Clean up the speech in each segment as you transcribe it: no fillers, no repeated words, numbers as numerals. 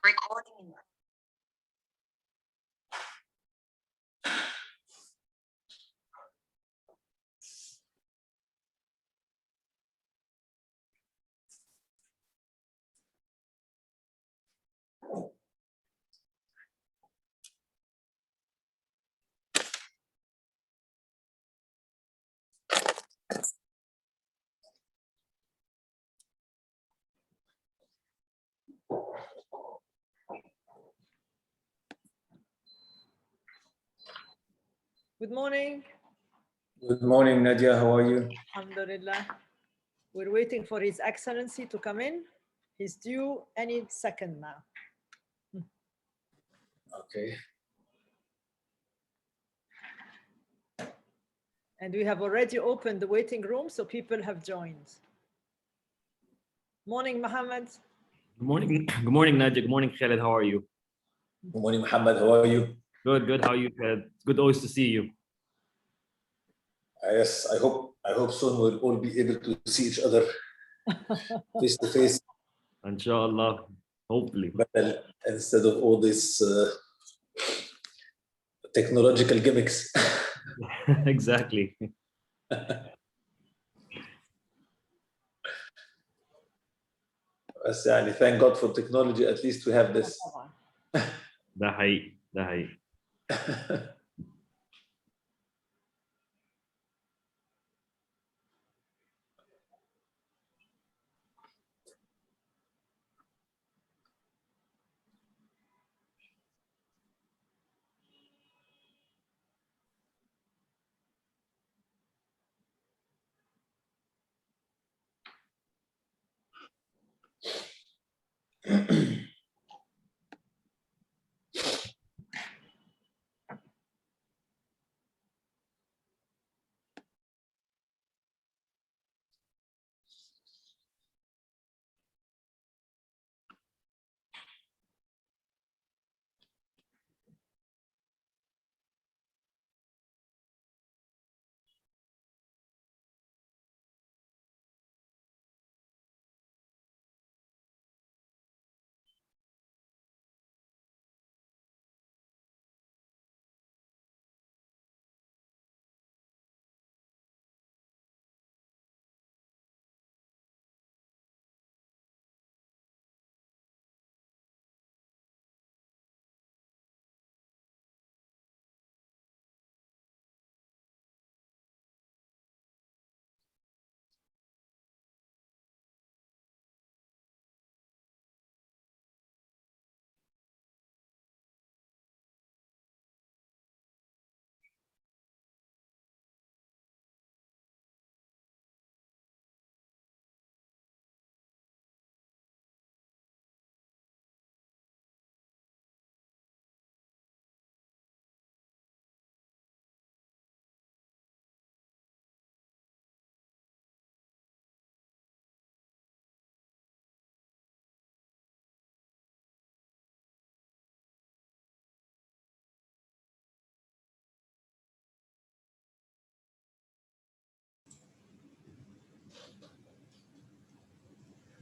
Recording. Good morning. Good morning, Nadia. How are you? Alhamdulillah. We're waiting for His Excellency to come in. He's due any second now. Okay. And we have already opened the waiting room, so people have joined. Morning, Mohamed. Good morning. Good morning, Nadia. Good morning, Khaled. How are you? Good morning, Mohamed. How are you? Good, good. How are you, Khaled? Good always to see you. Yes, I hope soon we'll all be able to see each other face to face, Inshallah. Hopefully. but instead of all these technological gimmicks. Exactly. بس يعني thank God for technology, at least we have this. ده حقيقي. ده حقيقي.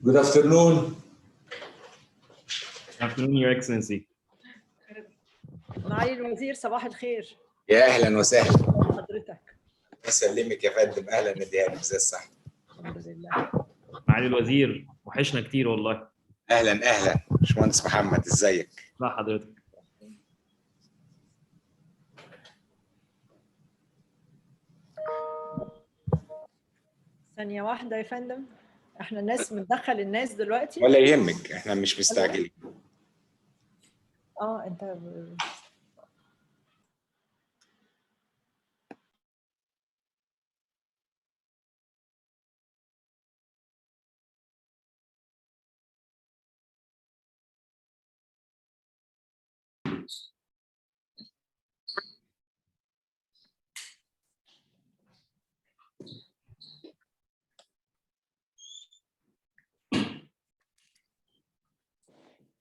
Good afternoon. Good afternoon, Your Excellency. معالي الوزير صباح الخير. يا اهلا وسهلا. حضرتك. اسلمك يا فندم. اهلا نديها ازاي الصحه؟ الحمد لله. معالي الوزير وحشنا كتير والله. اهلا باشمهندس محمد، ازيك؟ لا حضرتك. ثانية واحدة يا فندم، احنا الناس بندخل الناس دلوقتي. ولا يهمك، احنا مش مستعجلين. انت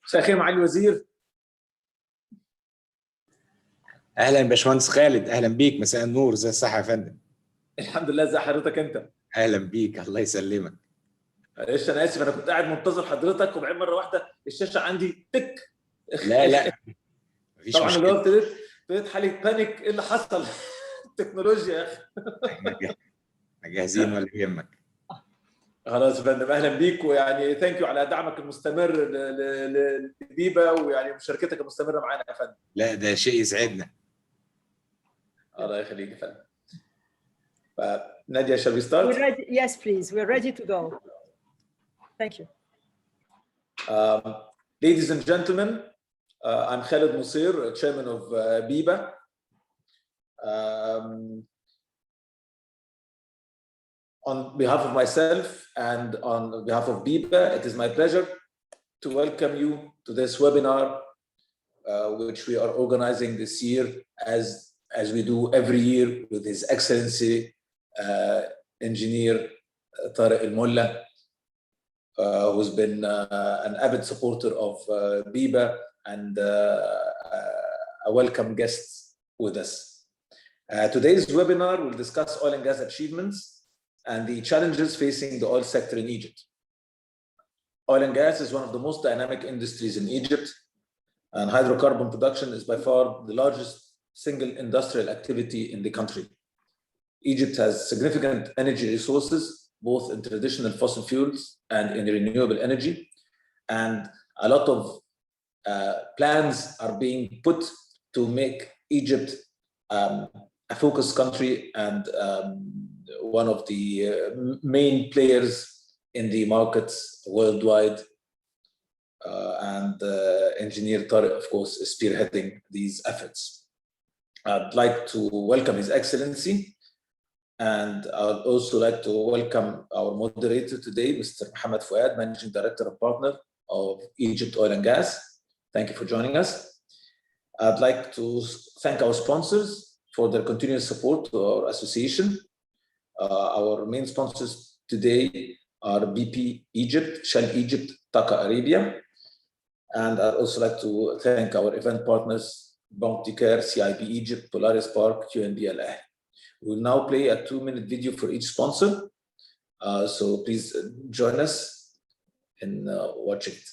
مساء الخير معالي الوزير. اهلا باشمهندس خالد، اهلا بيك. مساء النور، ازي الصحه يا فندم؟ الحمد لله، ازي حضرتك انت؟ اهلا بيك، الله يسلمك. معلش انا اسف، انا كنت قاعد منتظر حضرتك وبعدين مره واحده الشاشه عندي تك. لا مفيش طبعا اللي هو مشكله. ابتديت حاله بانيك. ايه اللي حصل؟ التكنولوجيا يا اخي. احنا جاهزين ولا يهمك. خلاص يا فندم، اهلا بيك، ويعني ثانك يو على دعمك المستمر لبيبا، ويعني مشاركتك المستمره معانا يا فندم. لا ده شيء يسعدنا. الله يخليك يا فندم. نادية, shall we start? Yes, please. We're ready to go. Thank you. Ladies and gentlemen, I'm Khaled Mousser, chairman of BEBA. On behalf of myself and on behalf of BEBA, it is my pleasure to welcome you to this webinar, which we are organizing this year as we do every year with His Excellency Engineer Tarek El Molla, who's been an avid supporter of BEBA and a welcome guest with us. Today's webinar will discuss oil and gas achievements and the challenges facing the oil sector in Egypt. Oil and gas is one of the most dynamic industries in Egypt, and hydrocarbon production is by far the largest single industrial activity in the country. Egypt has significant energy resources, both in traditional fossil fuels and in renewable energy, and a lot of plans are being put to make Egypt a focused country and one of the main players in the markets worldwide. And Engineer Tarek, of course, is spearheading these efforts. I'd like to welcome His Excellency, and I'd also like to welcome our moderator today, Mr. Mohamed Fouad, Managing Director and Partner of Egypt Oil and Gas. Thank you for joining us. I'd like to thank our sponsors for their continuous support to our association. Our main sponsors today are BP Egypt, Shell Egypt, TAQA Arabia. And I'd also like to thank our event partners, Banque du Caire, CIB Egypt, Polaris Park, QNB Al Ahly. We'll now play a 2-minute video for each sponsor. So please join us in watching it.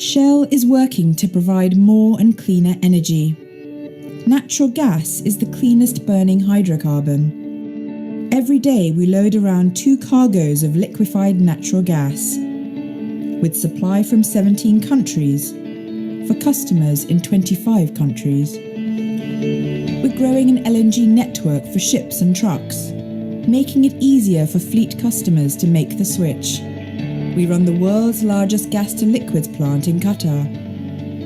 Shell is working to provide more and cleaner energy. Natural gas is the cleanest burning hydrocarbon. Every day we load around 2 cargoes of liquefied natural gas, with supply from 17 countries, for customers in 25 countries. We're growing an LNG network for ships and trucks, making it easier for fleet customers to make the switch. We run the world's largest gas-to-liquids plant in Qatar,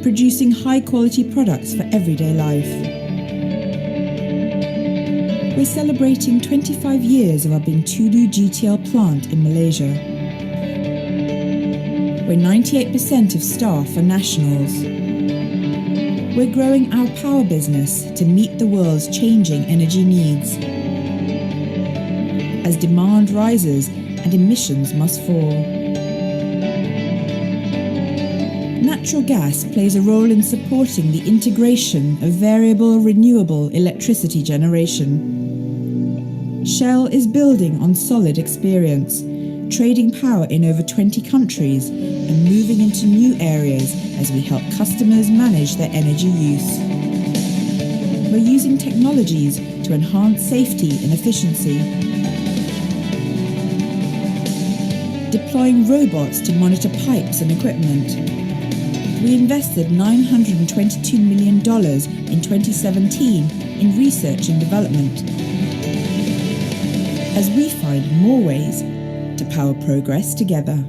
producing high-quality products for everyday life. We're celebrating 25 years of our Bintulu GTL plant in Malaysia, where 98% of staff are nationals. We're growing our power business to meet the world's changing energy needs. As demand rises and emissions must fall. Natural gas plays a role in supporting the integration of variable renewable electricity generation. Shell is building on solid experience, trading power in over 20 countries and moving into new areas as we help customers manage their energy use. We're using technologies to enhance safety and efficiency, deploying robots to monitor pipes and equipment. We invested $922 million in 2017 in research and development, as we find more ways to power progress together.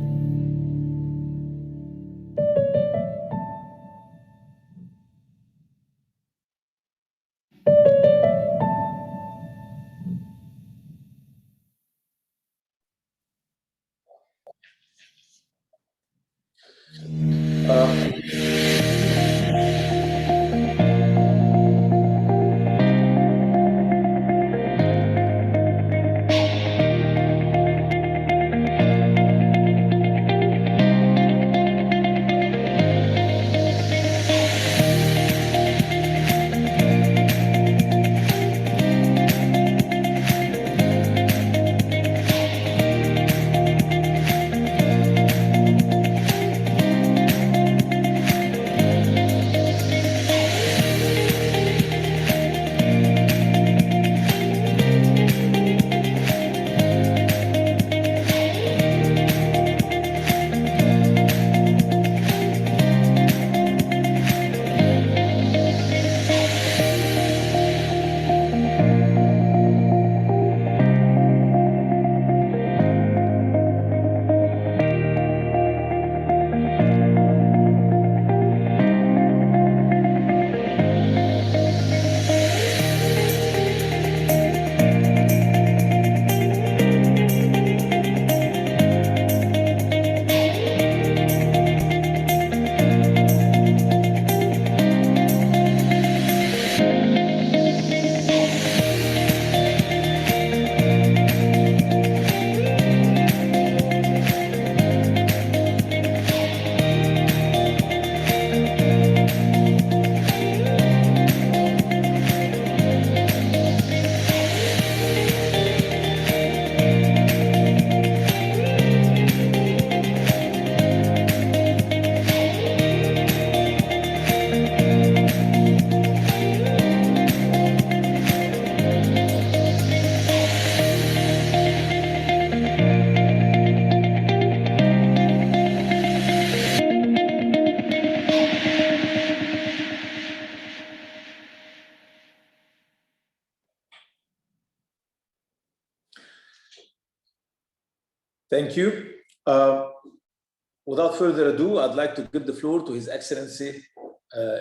Thank you. Without further ado, I'd like to give the floor to His Excellency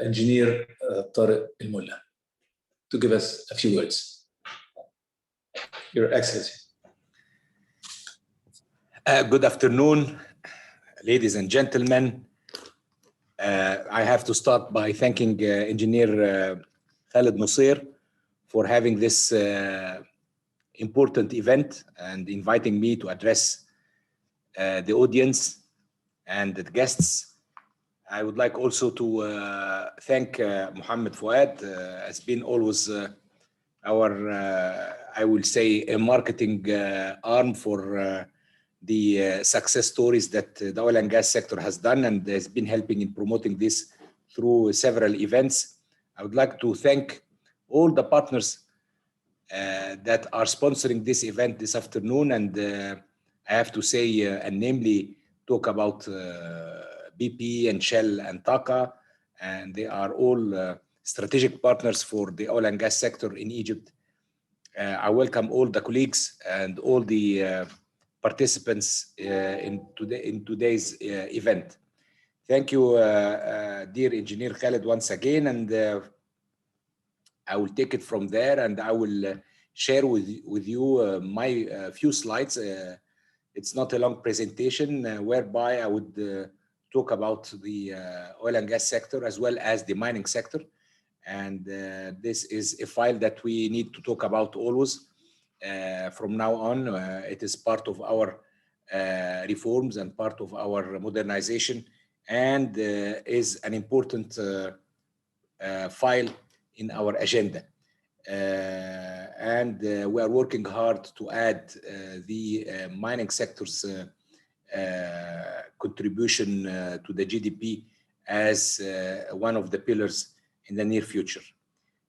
Engineer Tarek El Molla to give us a few words. Your Excellency. Good afternoon, ladies and gentlemen. I have to start by thanking Engineer Khaled Nasser for having this important event and inviting me to address the audience and the guests. I would like also to thank Mohamed Fouad, has been always our, I will say, a marketing arm for the success stories that the oil and gas sector has done and has been helping in promoting this through several events. I would like to thank all the partners that are sponsoring this event this afternoon, and I have to say, and namely talk about BP and Shell and TAQA, and they are all strategic partners for the oil and gas sector in Egypt. I welcome all the colleagues and all the participants in today's event. Thank you, dear Engineer Khaled, once again, and I will take it from there, and I will share with you my few slides. It's not a long presentation, whereby I would talk about the oil and gas sector as well as the mining sector. And this is a file that we need to talk about always from now on. It is part of our reforms and part of our modernization, and is an important file in our agenda. And we are working hard to add the mining sector's contribution to the GDP as one of the pillars in the near future.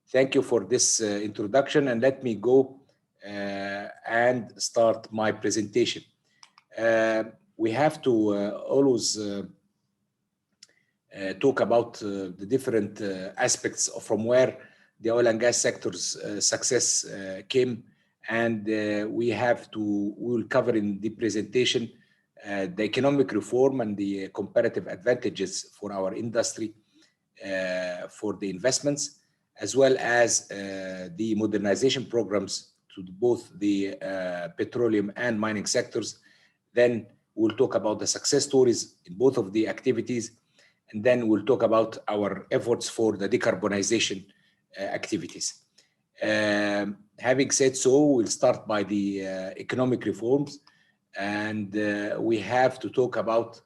Thank you for this introduction, and let me go and start my presentation. We have to always talk about the different aspects from where the oil and gas sector's success came, and we will cover in the presentation the economic reform and the comparative advantages for our industry for the investments, as well as the modernization programs to both the petroleum and mining sectors. Then we'll talk about the success stories in both of the activities, and then we'll talk about our efforts for the decarbonization activities. Having said so, we'll start by the economic reforms, and we have to talk about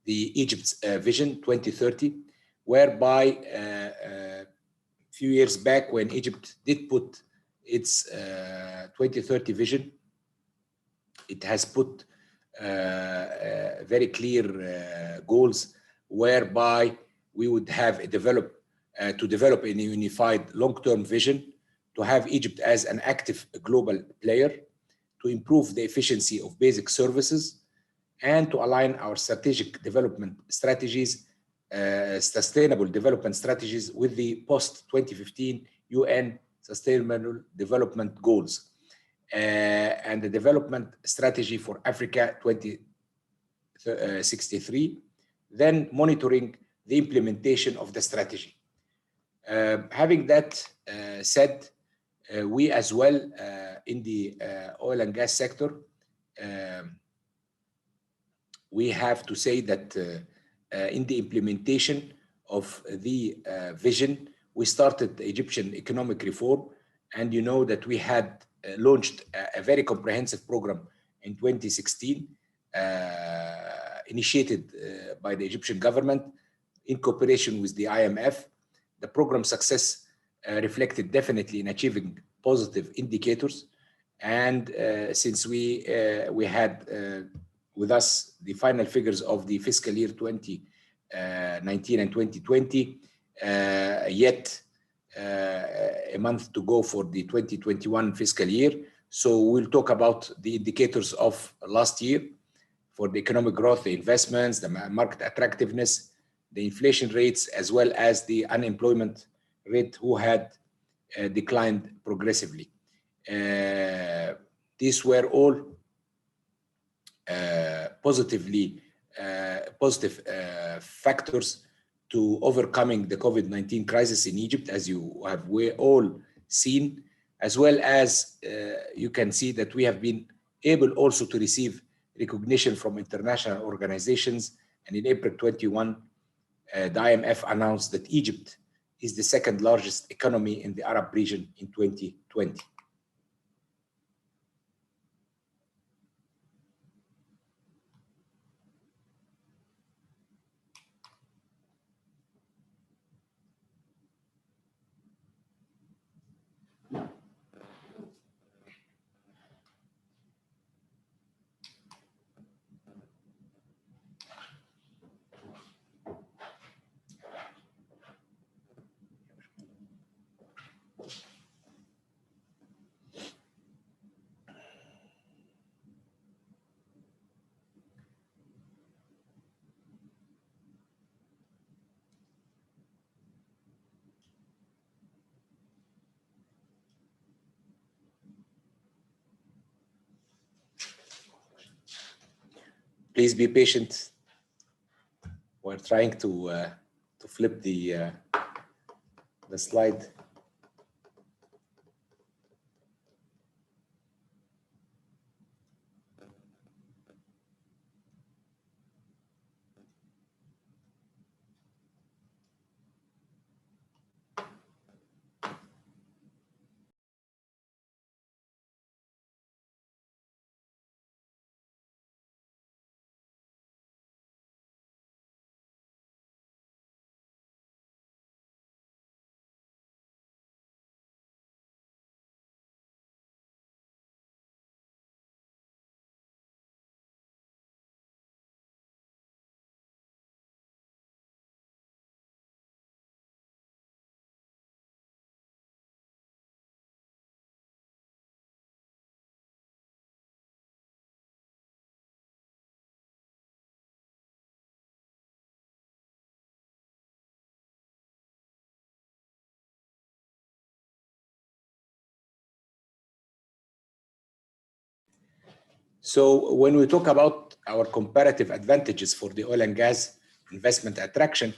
the Egypt's Vision 2030, whereby a few years back, when Egypt did put its 2030 vision, it has put very clear goals, whereby we would have to develop a unified long-term vision, to have Egypt as an active global player, to improve the efficiency of basic services, and to align our strategic development strategies, sustainable development strategies, with the post-2015 UN Sustainable Development Goals, and the development strategy for Africa 2063, then monitoring the implementation of the strategy. Having that said, we as well in the oil and gas sector, we have to say that in the implementation of the vision, we started the Egyptian economic reform, and you know that we had launched a very comprehensive program in 2016, initiated by the Egyptian government in cooperation with the IMF. The program success reflected definitely in achieving positive indicators, and since we had with us the final figures of the fiscal year 2019 and 2020, yet a month to go for the 2021 fiscal year. So we'll talk about the indicators of last year for the economic growth, the investments, the market attractiveness, the inflation rates, as well as the unemployment rate, who had declined progressively. These were all positive factors to overcoming the COVID-19 crisis in Egypt, as you have all seen, as well as you can see that we have been able also to receive recognition from international organizations. And in April 21, the IMF announced that Egypt is the second largest economy in the Arab region in 2020. Please be patient. We're trying to flip the slide. So when we talk about our comparative advantages for the oil and gas investment attraction,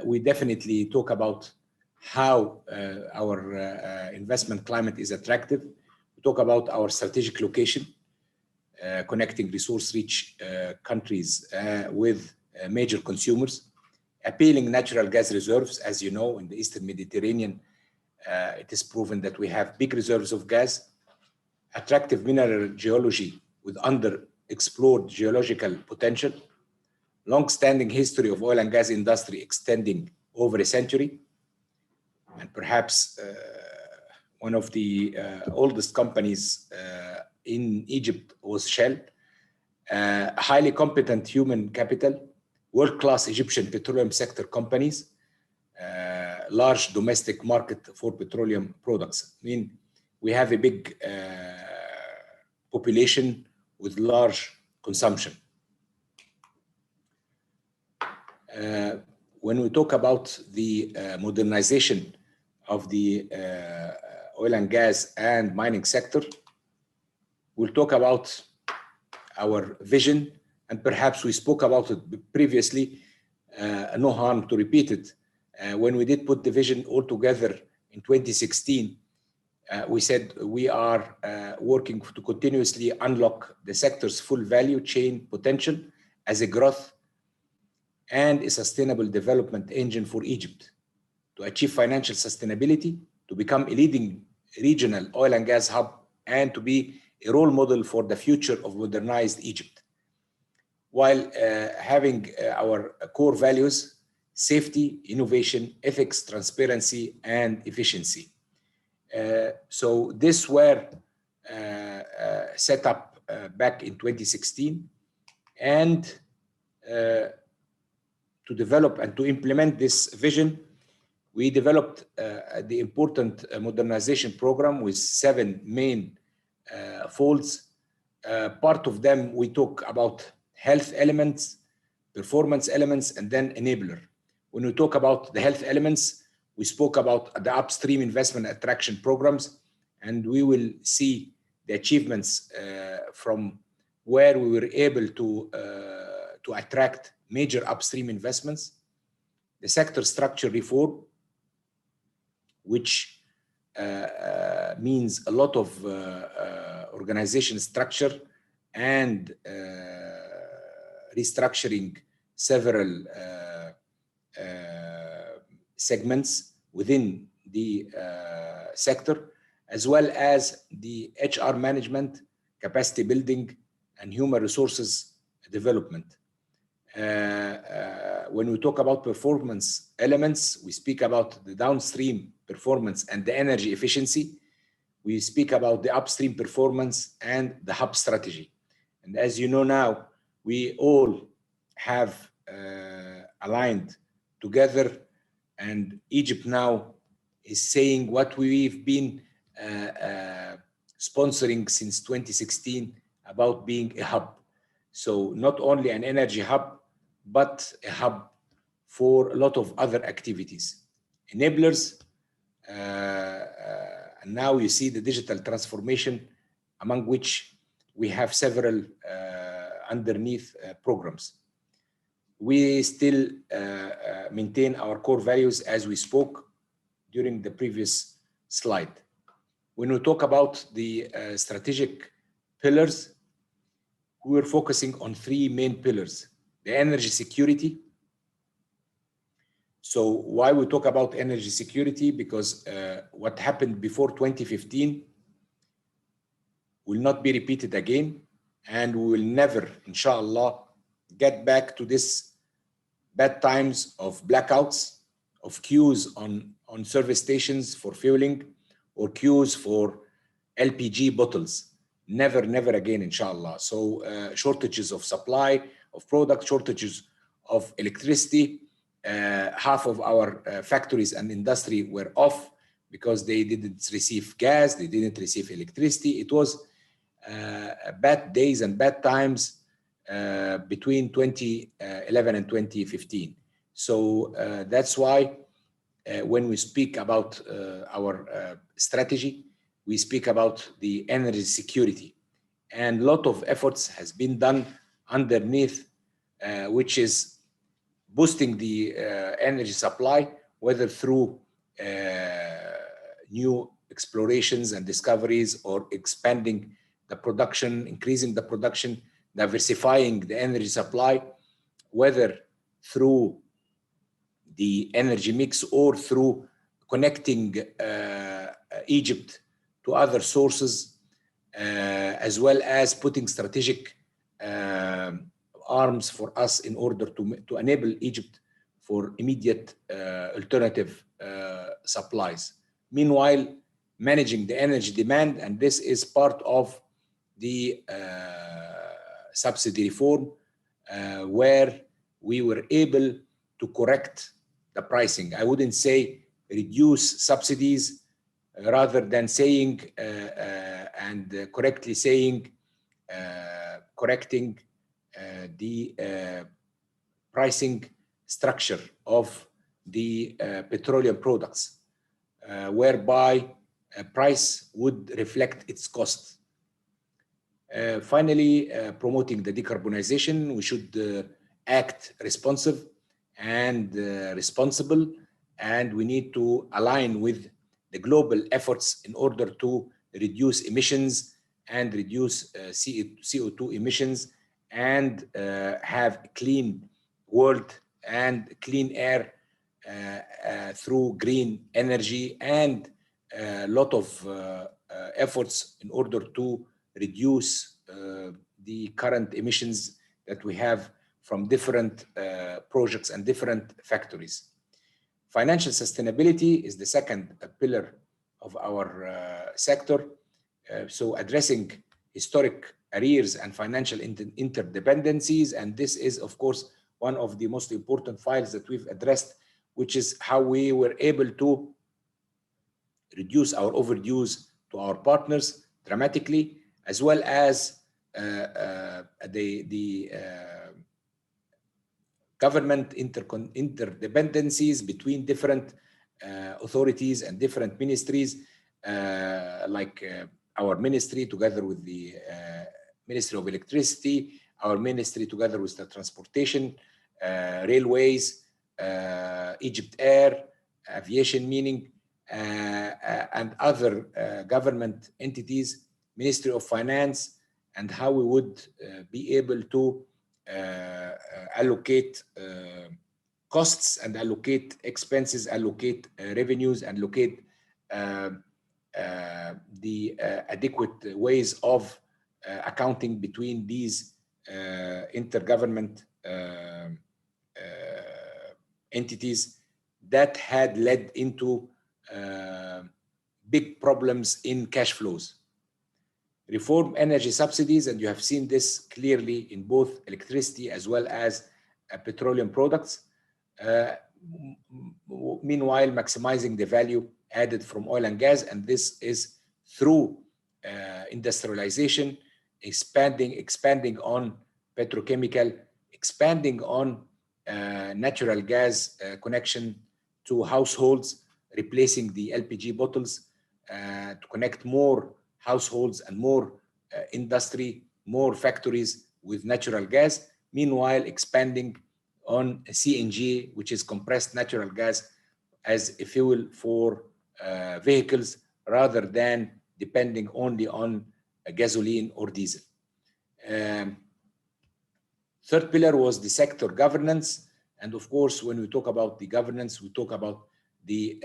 we definitely talk about how our investment climate is attractive. We talk about our strategic location, connecting resource-rich countries with major consumers, appealing natural gas reserves. As you know, in the Eastern Mediterranean, it is proven that we have big reserves of gas, attractive mineral geology with underexplored geological potential, long-standing history of oil and gas industry extending over a century, and perhaps one of the oldest companies in Egypt was Shell, highly competent human capital, world-class Egyptian petroleum sector companies, large domestic market for petroleum products. I mean, we have a big population with large consumption. When we talk about the modernization of the oil and gas and mining sector, we'll talk about our vision, and perhaps we spoke about it previously, no harm to repeat it. When we did put the vision all together in 2016, we said we are working to continuously unlock the sector's full value chain potential as a growth and a sustainable development engine for Egypt, to achieve financial sustainability, to become a leading regional oil and gas hub, and to be a role model for the future of modernized Egypt, while having our core values: safety, innovation, ethics, transparency, and efficiency. So this were set up back in 2016, and to develop and to implement this vision, we developed the important modernization program with 7 main folds. Part of them we talk about health elements, performance elements, and then enabler. When we talk about the health elements, we spoke about the upstream investment attraction programs, and we will see the achievements from where we were able to attract major upstream investments. The sector structure reform, which means a lot of organization structure and restructuring several segments within the sector, as well as the HR management, capacity building, and human resources development. When we talk about performance elements, we speak about the downstream performance and the energy efficiency. We speak about the upstream performance and the hub strategy. And as you know now, we all have aligned together, and Egypt now is saying what we've been sponsoring since 2016 about being a hub. So not only an energy hub, but a hub for a lot of other activities. Enablers, and now you see the digital transformation, among which we have several underneath programs. We still maintain our core values as we spoke during the previous slide. When we talk about the strategic pillars, we're focusing on three main pillars: the energy security. So why we talk about energy security? Because what happened before 2015 will not be repeated again, and we will never, inshallah, get back to this bad times of blackouts, of queues on service stations for fueling, or queues for LPG bottles. Never, never again, inshallah. So shortages of supply of product, shortages of electricity. Half of our factories and industry were off because they didn't receive gas, they didn't receive electricity. It was bad days and bad times between 2011 and 2015. So that's why when we speak about our strategy, we speak about the energy security. And a lot of efforts has been done underneath, which is boosting the energy supply, whether through new explorations and discoveries, or expanding the production, increasing the production, diversifying the energy supply, whether through the energy mix or through connecting Egypt to other sources, as well as putting strategic arms for us in order to enable Egypt for immediate alternative supplies. Meanwhile, managing the energy demand, and this is part of the subsidy reform, where we were able to correct the pricing. I wouldn't say reduce subsidies, rather than saying and correctly saying, correcting the pricing structure of the petroleum products, whereby a price would reflect its cost. Finally, promoting the decarbonization, we should act responsive and responsible, and we need to align with the global efforts in order to reduce emissions and reduce CO2 emissions, and have a clean world and clean air through green energy, and a lot of efforts in order to reduce the current emissions that we have from different projects and different factories. Financial sustainability is the second pillar of our sector. So addressing historic arrears and financial interdependencies, and this is of course one of the most important files that we've addressed, which is how we were able to reduce our overdues to our partners dramatically, as well as the government interdependencies between different authorities and different ministries, like our ministry together with the Ministry of Electricity, our ministry together with the transportation, railways, Egypt Air, aviation, meaning, and other government entities, Ministry of Finance, and how we would be able to allocate costs and allocate expenses, allocate revenues, and allocate the adequate ways of accounting between these intergovernment entities that had led into big problems in cash flows. Reform energy subsidies, and you have seen this clearly in both electricity as well as petroleum products. Meanwhile, maximizing the value added from oil and gas, and this is through industrialization, expanding on petrochemical, expanding on natural gas connection to households, replacing the LPG bottles to connect more households and more industry, more factories with natural gas, meanwhile expanding on CNG, which is compressed natural gas, as a fuel for vehicles rather than depending only on gasoline or diesel. Third pillar was the sector governance. And of course, when we talk about the governance, we talk about the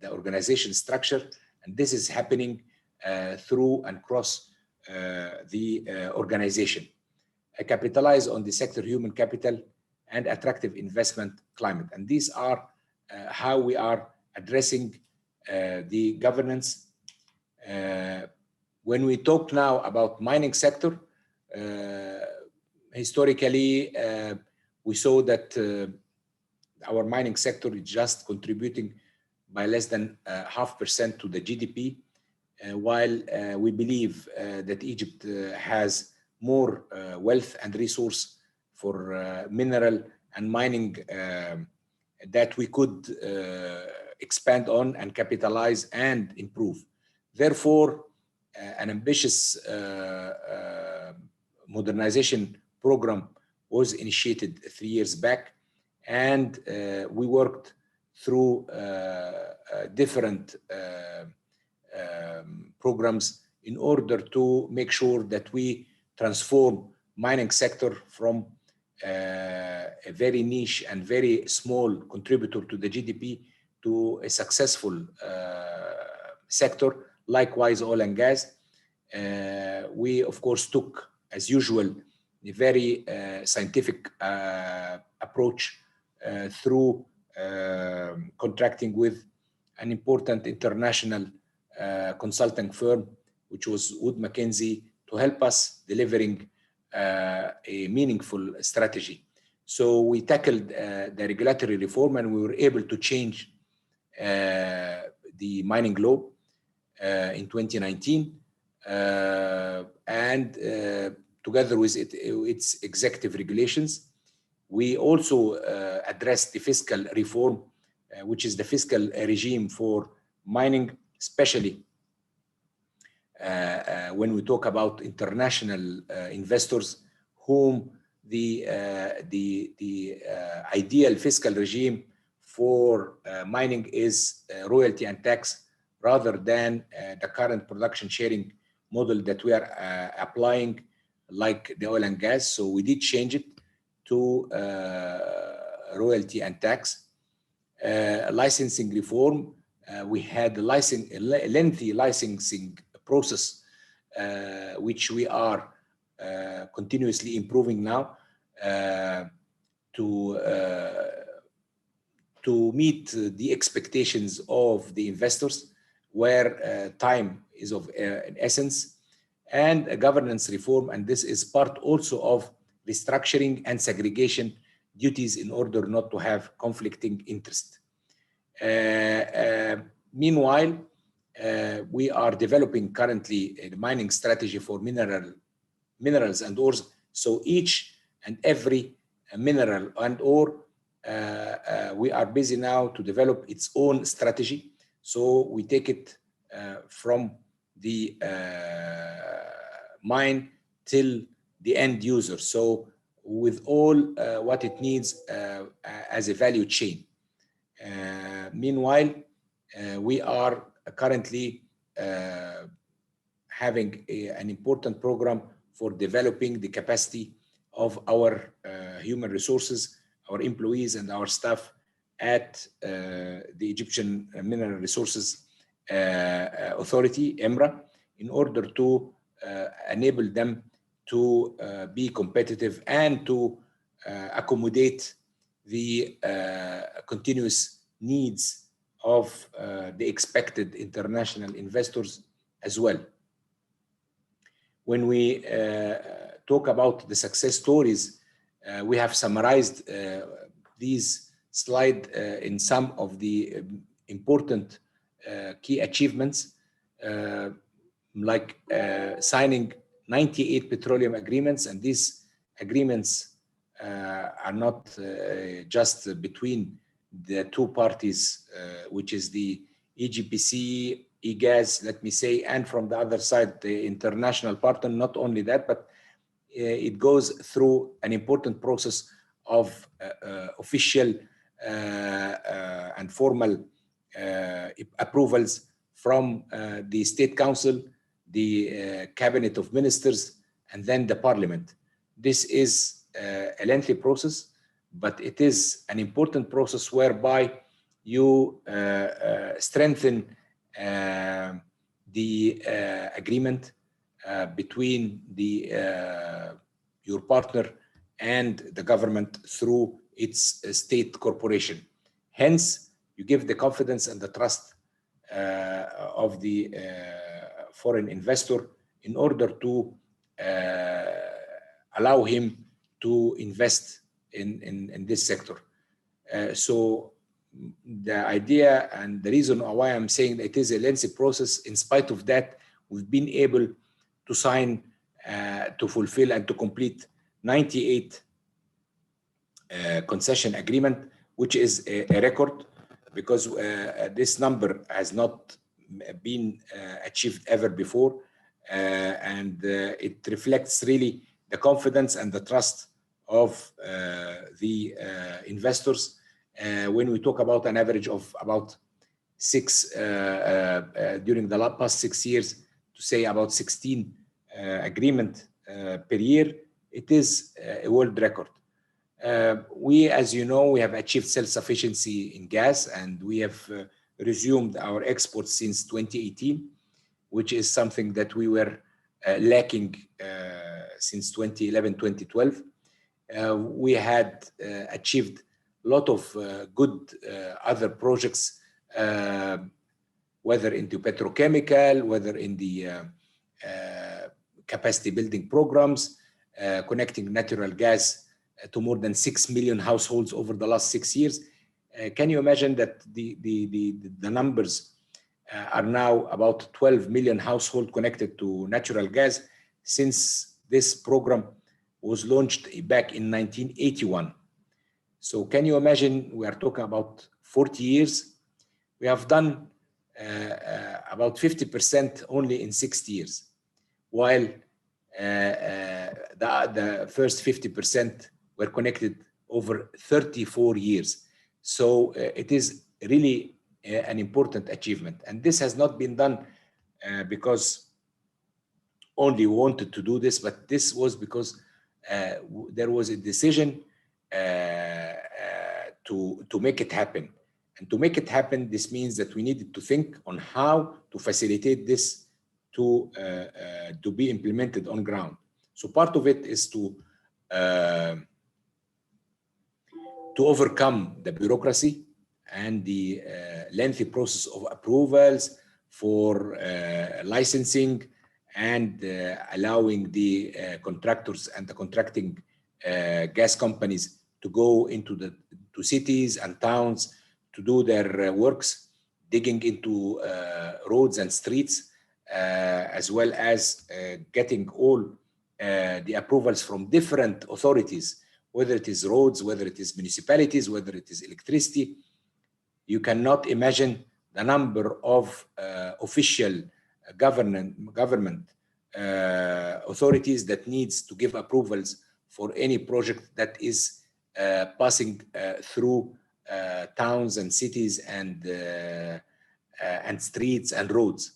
organization structure. And this is happening through and across the organization. Capitalize on the sector human capital and attractive investment climate. And these are how we are addressing the governance. When we talk now about mining sector, historically, we saw that our mining sector is just contributing by less than 0.5% to the GDP, while we believe that Egypt has more wealth and resource for mineral and mining that we could expand on and capitalize and improve. Therefore, an ambitious modernization program was initiated 3 years back, and we worked through different programs in order to make sure that we transform mining sector from a very niche and very small contributor to the GDP to a successful sector. Likewise, oil and gas. We, of course, took, as usual, a very scientific approach through contracting with an important international consulting firm, which was Wood Mackenzie, to help us delivering a meaningful strategy. So we tackled the regulatory reform, and we were able to change the mining law in 2019, and together with its executive regulations. We also addressed the fiscal reform, which is the fiscal regime for mining, especially when we talk about international investors, whom the ideal fiscal regime for mining is royalty and tax, rather than the current production sharing model that we are applying, like the oil and gas. So we did change it to royalty and tax. Licensing reform, we had a lengthy licensing process, which we are continuously improving now to meet the expectations of the investors, where time is of an essence, and a governance reform. And this is part also of restructuring and segregation duties in order not to have conflicting interest. Meanwhile, we are developing currently a mining strategy for minerals and ores. So each and every mineral and ore, we are busy now to develop its own strategy. So we take it from the mine till the end user. So with all what it needs as a value chain. Meanwhile, we are currently having an important program for developing the capacity of our human resources, our employees and our staff at the Egyptian Mineral Resources Authority, EMRA, in order to enable them to be competitive and to accommodate the continuous needs of the expected international investors as well. When we talk about the success stories, we have summarized these slides in some of the important key achievements, like signing 98 petroleum agreements. And these agreements are not just between the two parties, which is the EGPC, EGAS, let me say, and from the other side, the international partner. Not only that, but it goes through an important process of official and formal approvals from the State Council, the Cabinet of Ministers, and then the Parliament. This is a lengthy process, but it is an important process whereby you strengthen the agreement between your partner and the government through its state corporation. Hence, you give the confidence and the trust of the foreign investor in order to allow him to invest in this sector. So the idea and the reason why I'm saying that it is a lengthy process, in spite of that, we've been able to sign, to fulfill and to complete 98 concession agreement, which is a record, because this number has not been achieved ever before. And it reflects really the confidence and the trust of the investors. When we talk about an average of about 6 during the past 6 years, to say about 16 agreement per year, it is a world record. We, as you know, we have achieved self-sufficiency in gas, and we have resumed our exports since 2018, which is something that we were lacking since 2011, 2012. We had achieved a lot of good other projects, whether into petrochemical, whether in the capacity building programs, connecting natural gas to more than 6 million households over the last 6 years. Can you imagine that the numbers are now about 12 million households connected to natural gas since this program was launched back in 1981. So can you imagine, we are talking about 40 years. We have done about 50% only in 60 years, while the first 50% were connected over 34 years. So it is really an important achievement. And this has not been done because only we wanted to do this, but this was because there was a decision to make it happen. And to make it happen, this means that we needed to think on how to facilitate this to be implemented on ground. So part of it is to overcome the bureaucracy and the lengthy process of approvals for licensing and allowing the contractors and the contracting gas companies to go into to cities and towns to do their works, digging into roads and streets, as well as getting all the approvals from different authorities, whether it is roads, whether it is municipalities, whether it is electricity. You cannot imagine the number of official government authorities that needs to give approvals for any project that is passing through towns and cities and streets and roads.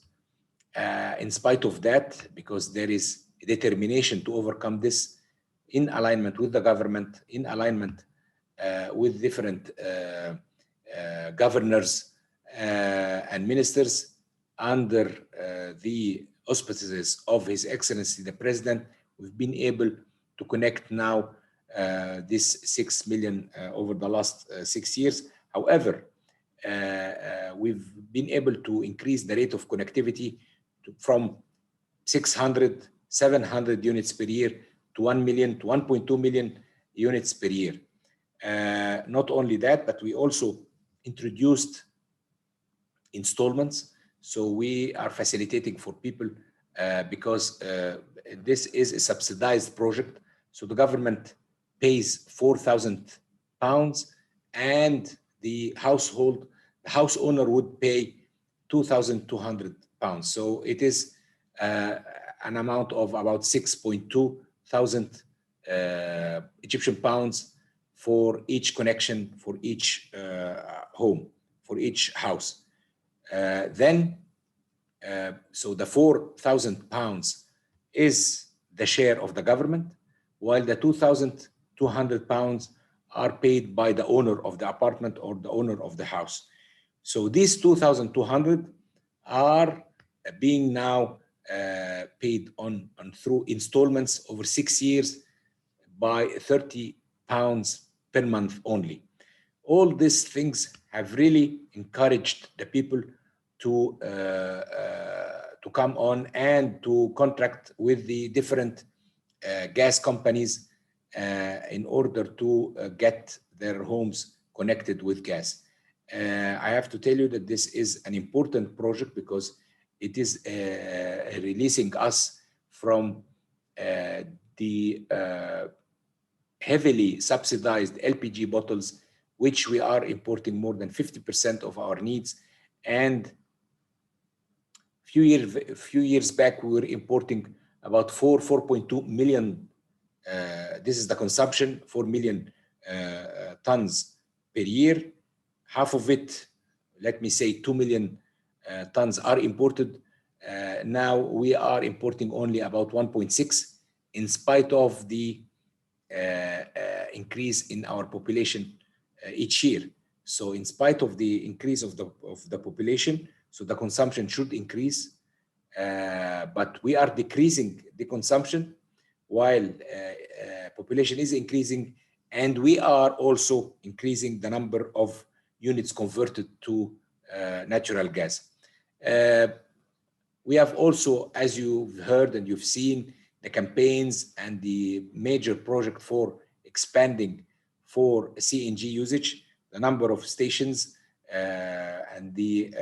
In spite of that, because there is a determination to overcome this in alignment with the government, in alignment with different governors and ministers under the auspices of His Excellency the President, we've been able to connect now this 6 million over the last 6 years. However, we've been able to increase the rate of connectivity from 600, 700 units per year to 1 million, to 1.2 million units per year. Not only that, but we also introduced installments. So we are facilitating for people because this is a subsidized project. So the government pays £4,000 and the house owner would pay £2,200. So it is an amount of about 6.2 4,000 Egyptian pounds for each connection, for each home, for each house. So the 4,000 pounds is the share of the government, while the 2,200 pounds are paid by the owner of the apartment or the owner of the house. So these 2,200 are being now paid on through installments over 6 years by 30 pounds per month only. All these things have really encouraged the people to come on and to contract with the different gas companies in order to get their homes connected with gas. I have to tell you that this is an important project because it is releasing us from the heavily subsidized LPG bottles, which we are importing more than 50% of our needs. And few years back, we were importing about 4.2 million. This is the consumption, 4 million tons per year. Half of it, let me say 2 million tons are imported. Now we are importing only about 1.6 in spite of the increase in our population each year. So in spite of the increase of the population, so the consumption should increase, but we are decreasing the consumption while population is increasing, and we are also increasing the number of units converted to natural gas. We have also, as you've heard and you've seen, the campaigns and the major project for expanding for CNG usage, the number of stations and the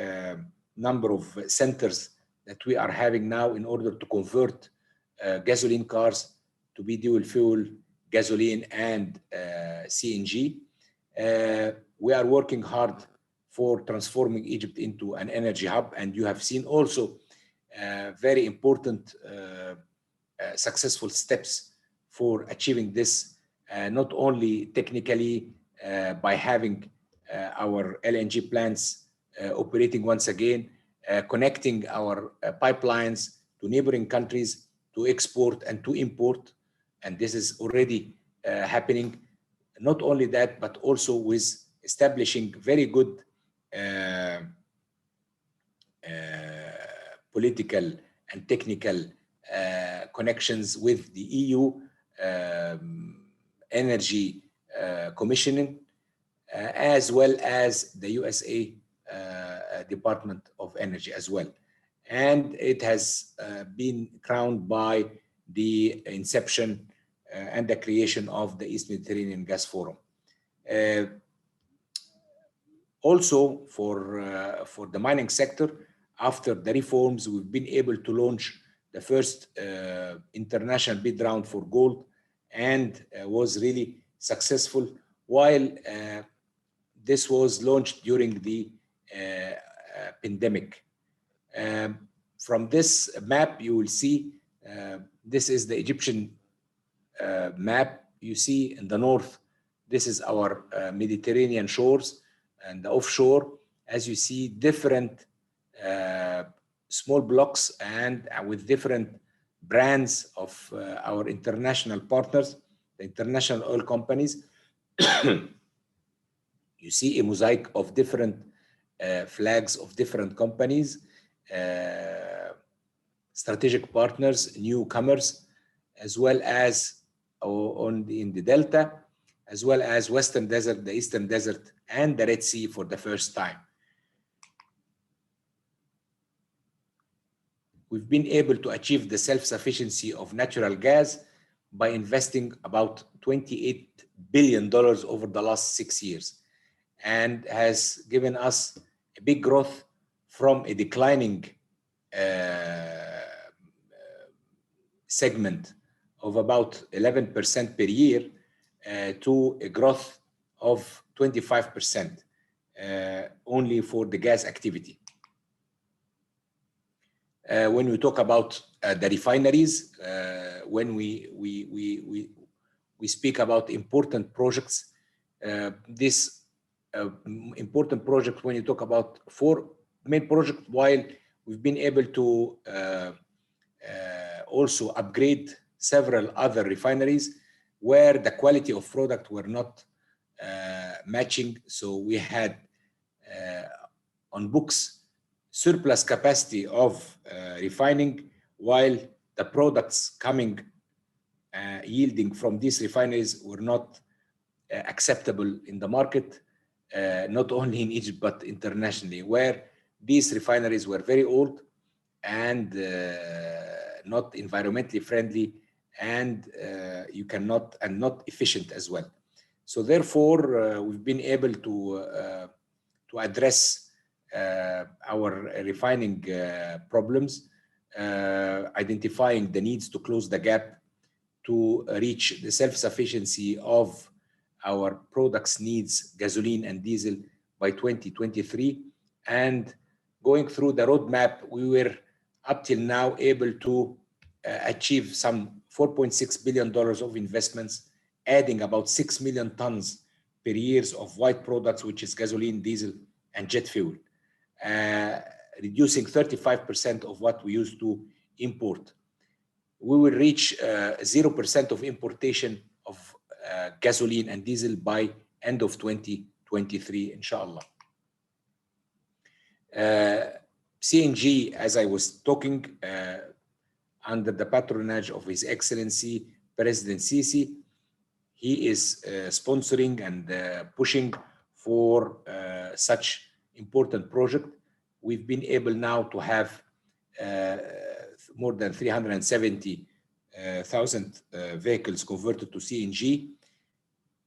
number of centers that we are having now in order to convert gasoline cars to be dual fuel, gasoline and CNG. We are working hard for transforming Egypt into an energy hub, and you have seen also very important successful steps for achieving this, not only technically by having our LNG plants operating once again, connecting our pipelines to neighboring countries to export and to import, and this is already happening. Not only that, but also with establishing very good political and technical connections with the EU Energy Commissioning, as well as the USA Department of Energy as well. And it has been crowned by the inception and the creation of the East Mediterranean Gas Forum. Also, for the mining sector, after the reforms, we've been able to launch the first international bid round for gold, and was really successful, while this was launched during the pandemic. From this map, you will see this is the Egyptian map. You see in the north, this is our Mediterranean shores, and the offshore, as you see, different small blocks and with different brands of our international partners, the international oil companies. You see a mosaic of different flags of different companies, strategic partners, newcomers, as well as in the Delta, as well as Western Desert, the Eastern Desert, and the Red Sea for the first time. We've been able to achieve the self-sufficiency of natural gas by investing about $28 billion over the last 6 years, and has given us a big growth from a declining segment of about 11% per year to a growth of 25% only for the gas activity. when we talk about the refineries, when we speak about important projects, this important project, when you talk about 4 main projects, while we've been able to also upgrade several other refineries where the quality of product were not matching. So we had on books surplus capacity of refining, while the products coming yielding from these refineries were not acceptable in the market, not only in Egypt but internationally, where these refineries were very old and not environmentally friendly, and not efficient as well. So therefore, we've been able to address our refining problems, identifying the needs to close the gap to reach the self-sufficiency of our products needs, gasoline and diesel, by 2023. And going through the roadmap, we were up till now able to achieve some $4.6 billion of investments, adding about 6 million tons per year of white products, which is gasoline, diesel, and jet fuel, reducing 35% of what we used to import. We will reach 0% of importation of gasoline and diesel by end of 2023, inshallah. CNG, as I was talking, under the patronage of His Excellency President Sisi, he is sponsoring and pushing for such important project. We've been able now to have more than 370,000 vehicles converted to CNG,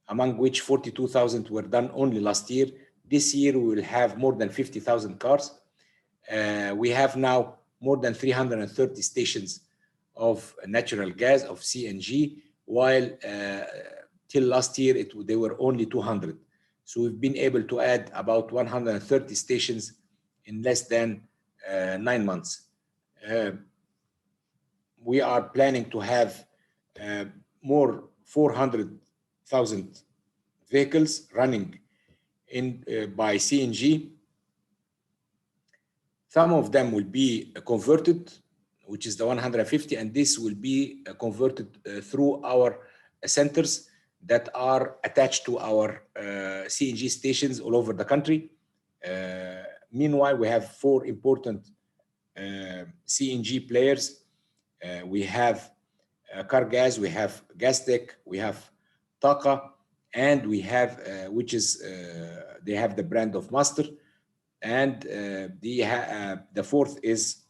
among which 42,000 were done only last year. This year we will have more than 50,000 cars. We have now more than 330 stations of natural gas, of CNG, while till last year they were only 200. So we've been able to add about 130 stations in less than 9 months. We are planning to have more 400,000 vehicles running by CNG. Some of them will be converted, which is the 150, and this will be converted through our centers that are attached to our CNG stations all over the country. Meanwhile, we have 4 important CNG players. We have Cargas, we have Gastec, we have Taqa, and we have, they have the brand of Master, and the 4th is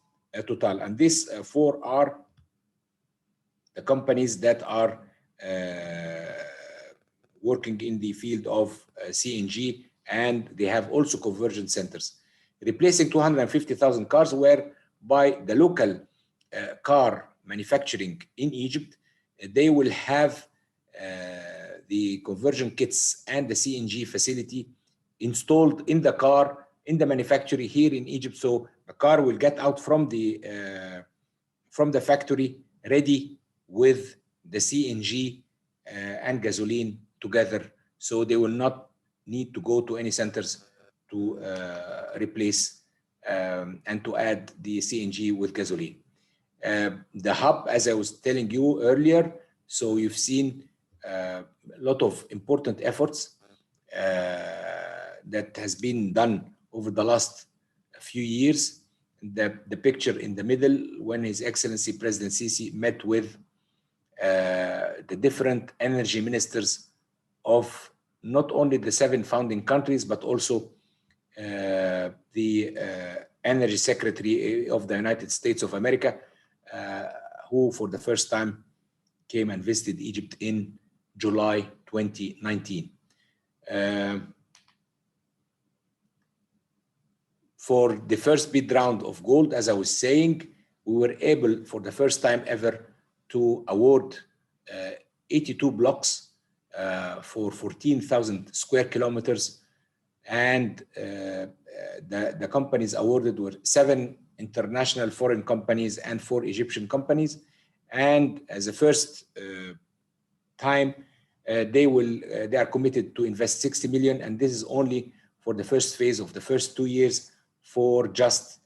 Total. And these 4 are the companies that are working in the field of CNG, and they have also conversion centers, replacing 250,000 cars, where by the local car manufacturing in Egypt, they will have the conversion kits and the CNG facility installed in the car, in the manufacturer here in Egypt. So the car will get out from the factory ready with the CNG and gasoline together. So they will not need to go to any centers to replace and to add the CNG with gasoline. The hub, as I was telling you earlier, so you've seen a lot of important efforts that has been done over the last few years. The picture in the middle, when His Excellency President Sisi met with the different energy ministers of not only the 7 founding countries, but also the Energy Secretary of the United States of America, who for the first time came and visited Egypt in July 2019. For the first bid round of gold, as I was saying, we were able for the first time ever to award 82 blocks for 14,000 square kilometers, and the companies awarded were 7 international foreign companies and 4 Egyptian companies. And as a first time, they are committed to invest 60 million, and this is only for the first phase of the first 2 years for just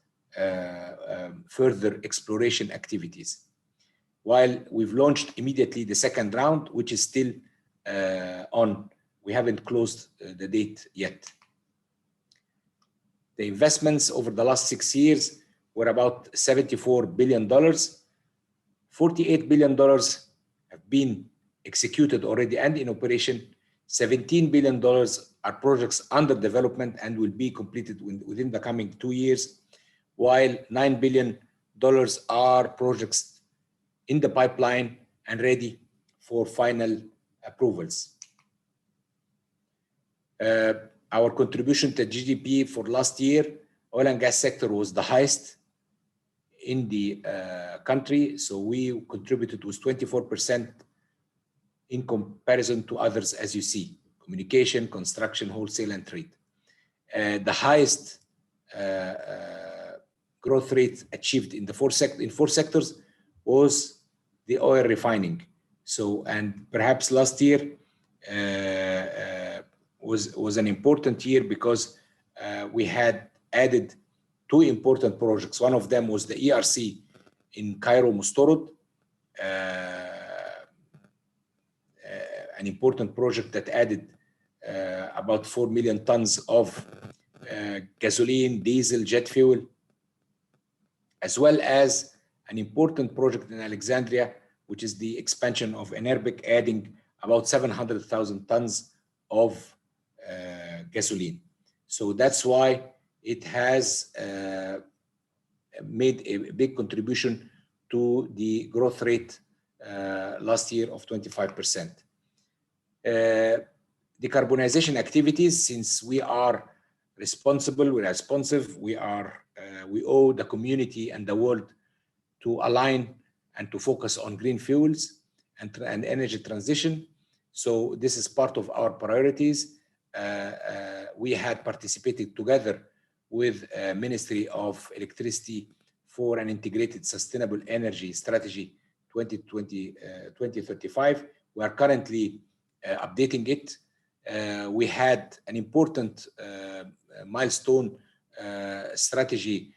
further exploration activities. While we've launched immediately the second round, which is still on. We haven't closed the date yet. The investments over the last 6 years were about $74 billion. $48 billion have been executed already and in operation. $17 billion are projects under development and will be completed within the coming 2 years, while $9 billion are projects in the pipeline and ready for final approvals. Our contribution to GDP for last year, oil and gas sector was the highest in the country. So we contributed with 24% in comparison to others, as you see, communication, construction, wholesale, and trade. The highest growth rate achieved in the 4 sectors was the oil refining. So, and perhaps last year was an important year because we had added 2 important projects. One of them was the ERC in Cairo Mustorod, an important project that added about 4 million tons of gasoline, diesel, jet fuel, as well as an important project in Alexandria, which is the expansion of Enerbic, adding about 700,000 tons of gasoline. So that's why it has made a big contribution to the growth rate last year of 25%. Decarbonization activities, since we are responsible, we're responsive, we owe the community and the world to align and to focus on green fuels and energy transition. So this is part of our priorities. We had participated together with Ministry of Electricity for an integrated sustainable energy strategy 2035. We are currently updating it. We had an important milestone strategy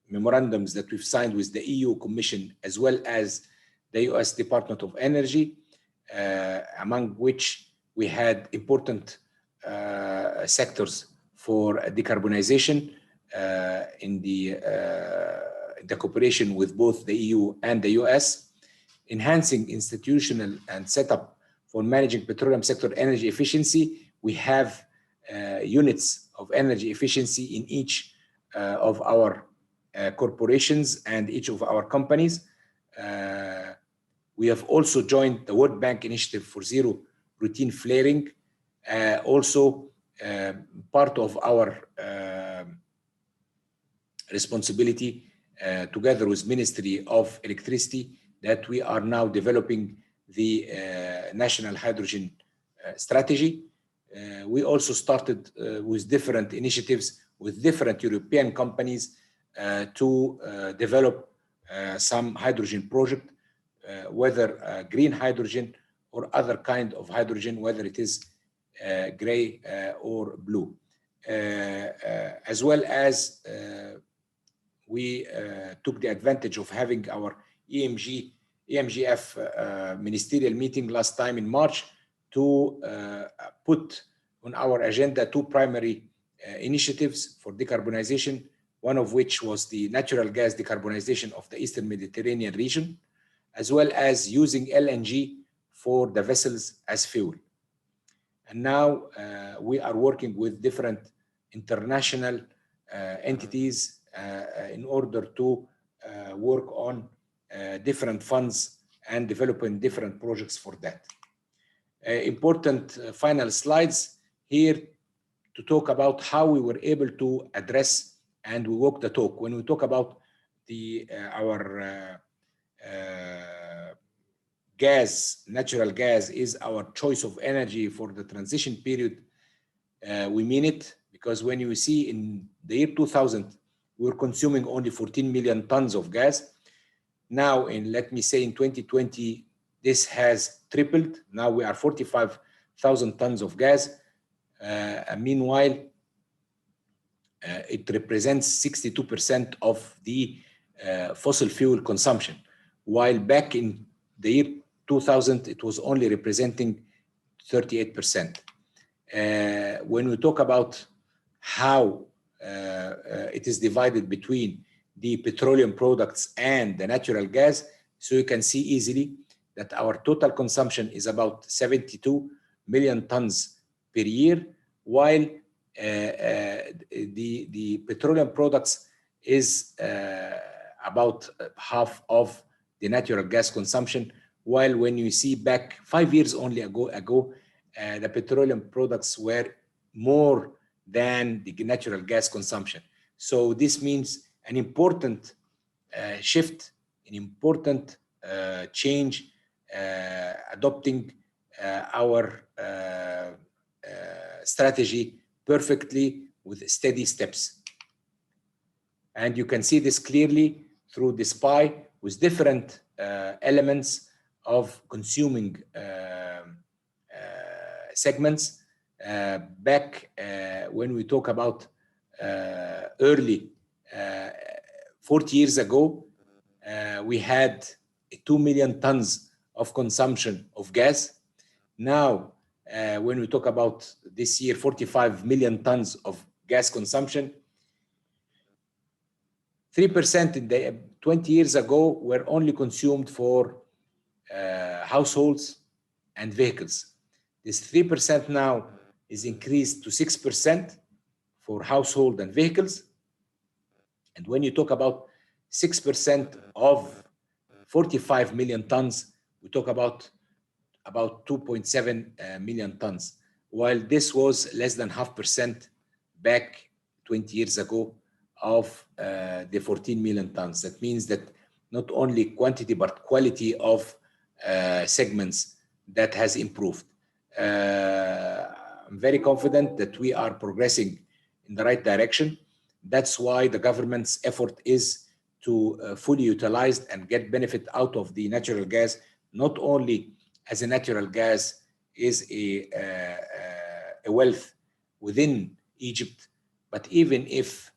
memorandums that we've signed with the EU Commission as well as the US Department of Energy, among which we had important sectors for decarbonization in the cooperation with both the EU and the US, enhancing institutional and setup for managing petroleum sector energy efficiency. We have units of energy efficiency in each of our corporations and each of our companies. We have also joined the World Bank Initiative for Zero Routine Flaring. Also, part of our responsibility together with Ministry of Electricity that we are now developing the national hydrogen strategy. We also started with different initiatives with different European companies to develop some hydrogen project, whether green hydrogen or other kind of hydrogen, whether it is gray or blue. As well as we took the advantage of having our EMGF ministerial meeting last time in March to put on our agenda 2 primary initiatives for decarbonization, one of which was the natural gas decarbonization of the Eastern Mediterranean region, as well as using LNG for the vessels as fuel. And now we are working with different international entities in order to work on different funds and developing different projects for that. Important final slides here to talk about how we were able to address and we walk the talk. When we talk about our gas, natural gas is our choice of energy for the transition period. We mean it because when you see in the year 2000, we were consuming only 14 million tons of gas. Now, let me say in 2020, this has tripled. Now we are 45,000 tons of gas. Meanwhile, it represents 62% of the fossil fuel consumption, while back in the year 2000, it was only representing 38%. When we talk about how it is divided between the petroleum products and the natural gas, so you can see easily that our total consumption is about 72 million tons per year, while the petroleum products is about half of the natural gas consumption, while when you see back 5 years only ago, the petroleum products were more than the natural gas consumption. So this means an important shift, an important change, adopting our strategy perfectly with steady steps. And you can see this clearly through this pie with different elements of consuming segments. Back when we talk about early 40 years ago, we had 2 million tons of consumption of gas. Now, when we talk about this year, 45 million tons of gas consumption, 3% in the 20 years ago were only consumed for households and vehicles. This 3% now is increased to 6% for household and vehicles. And when you talk about 6% of 45 million tons, we talk about 2.7 million tons, while this was less than 0.5% back 20 years ago of the 14 million tons. That means that not only quantity, but quality of segments that has improved. I'm very confident that we are progressing in the right direction. That's why the government's effort is to fully utilize and get benefit out of the natural gas, not only as a natural gas is a wealth within Egypt, but even if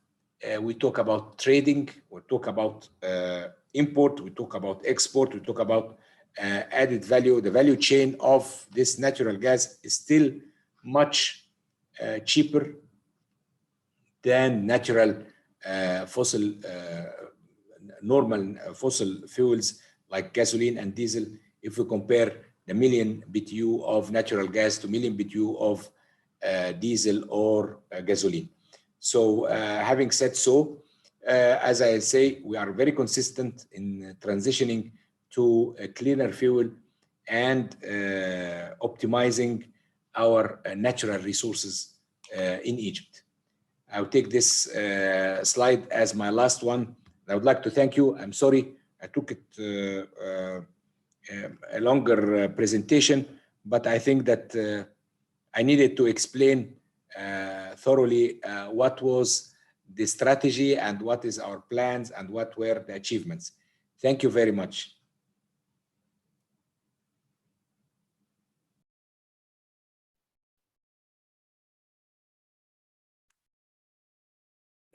we talk about trading, we talk about import, we talk about export, we talk about added value, the value chain of this natural gas is still much cheaper than natural normal fossil fuels like gasoline and diesel. If we compare the million BTU of natural gas to million BTU of diesel or gasoline. So having said so, as I say, we are very consistent in transitioning to a cleaner fuel and optimizing our natural resources in Egypt. I'll take this slide as my last one. I would like to thank you. I'm sorry I took it a longer presentation, but I think that I needed to explain thoroughly what was the strategy and what is our plans and what were the achievements. Thank you very much.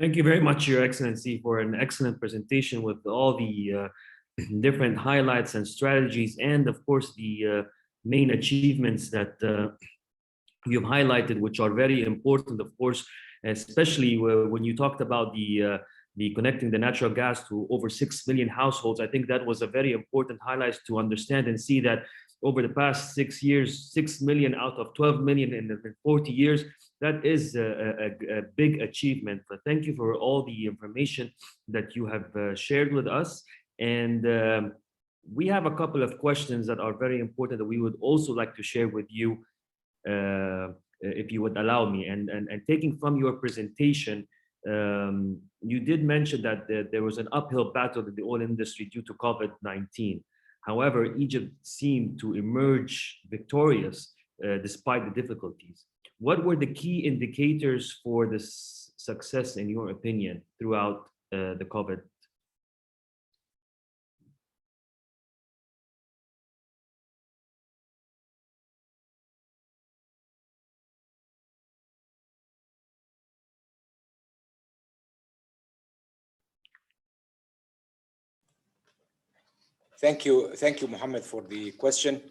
Thank you very much, Your Excellency, for an excellent presentation with all the different highlights and strategies, and of course the main achievements that you've highlighted, which are very important, of course, especially when you talked about the connecting the natural gas to over 6 million households. I think that was a very important highlight to understand and see that over the past 6 years, 6 million out of 12 million in 40 years, that is a big achievement. But thank you for all the information that you have shared with us. And we have a couple of questions that are very important that we would also like to share with you, if you would allow me. And taking from your presentation, you did mention that there was an uphill battle in the oil industry due to COVID-19. However, Egypt seemed to emerge victorious despite the difficulties. What were the key indicators for this success, in your opinion, throughout the COVID? Thank you, Mohammed, for the question.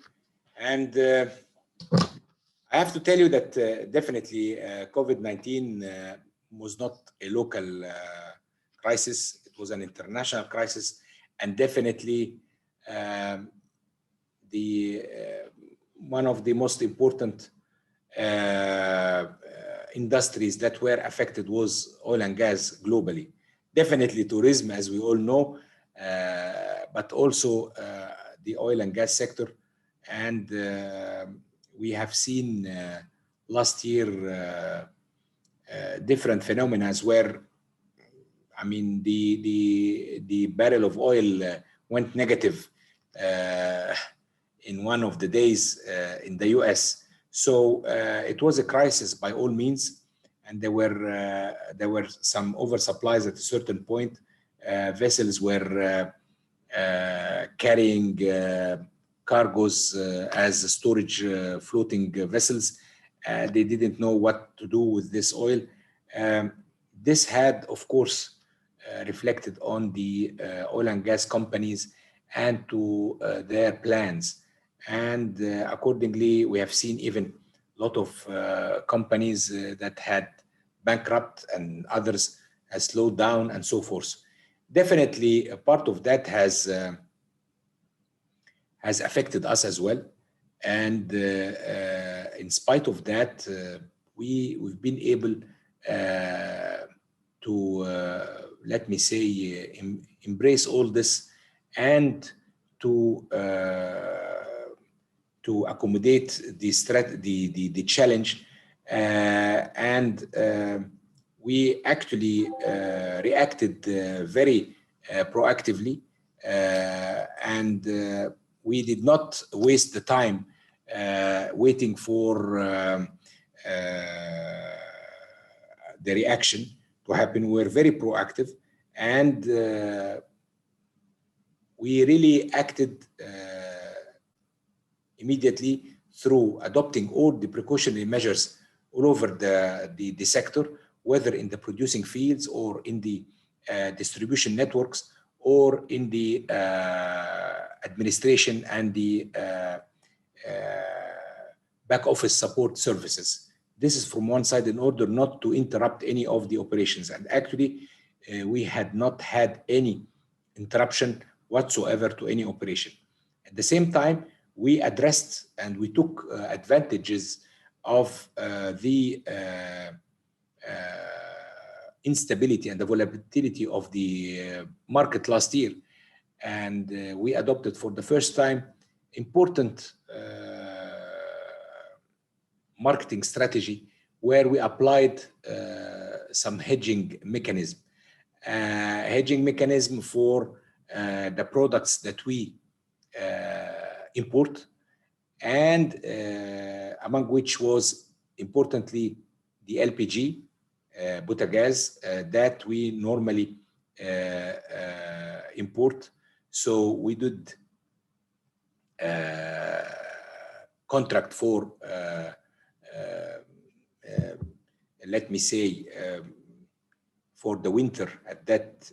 And I have to tell you that definitely COVID-19 was not a local crisis. It was an international crisis, and definitely one of the most important industries that were affected was oil and gas globally. Definitely tourism, as we all know, but also the oil and gas sector. And we have seen last year different phenomena where, I mean, the barrel of oil went negative in one of the days in the US. So it was a crisis by all means, and there were some oversupplies at a certain point. Vessels were carrying cargoes as storage floating vessels. They didn't know what to do with this oil. This had, of course, reflected on the oil and gas companies and to their plans. And accordingly, we have seen even a lot of companies that had bankrupt and others has slowed down and so forth. Definitely, a part of that has affected us as well. And in spite of that, we've been able to, let me say, embrace all this and to accommodate the challenge. And we actually reacted very proactively, and we did not waste the time waiting for the reaction to happen. We were very proactive, and we really acted immediately through adopting all the precautionary measures all over the sector, whether in the producing fields or in the distribution networks or in the administration and the back office support services. This is from one side in order not to interrupt any of the operations. And actually, we had not had any interruption whatsoever to any operation. At the same time, we addressed and we took advantages of the instability and the volatility of the market last year. And we adopted for the first time important marketing strategy where we applied some hedging mechanism. Hedging mechanism for the products that we import, and among which was importantly the LPG, butagaz, that we normally import. So we did contract for, let me say, for the winter at that,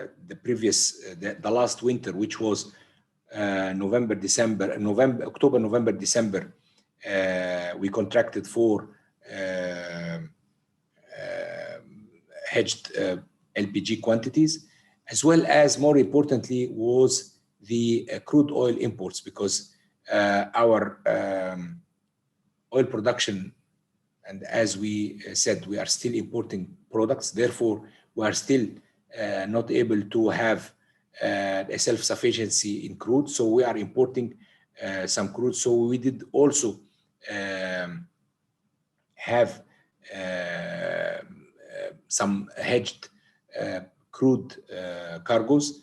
the last winter, which was October, November, December, we contracted for hedged LPG quantities, as well as, more importantly, was the crude oil imports, because our oil production, and as we said, we are still importing products. Therefore, we are still not able to have a self-sufficiency in crude. So we are importing some crude. So we did also have some hedged crude cargoes.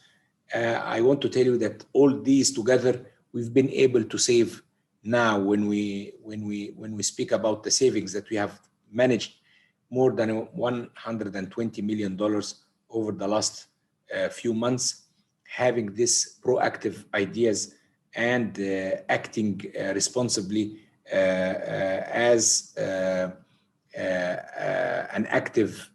I want to tell you that all these together, we've been able to save now when we speak about the savings that we have managed more than $120 million over the last few months, having this proactive ideas and acting responsibly as an active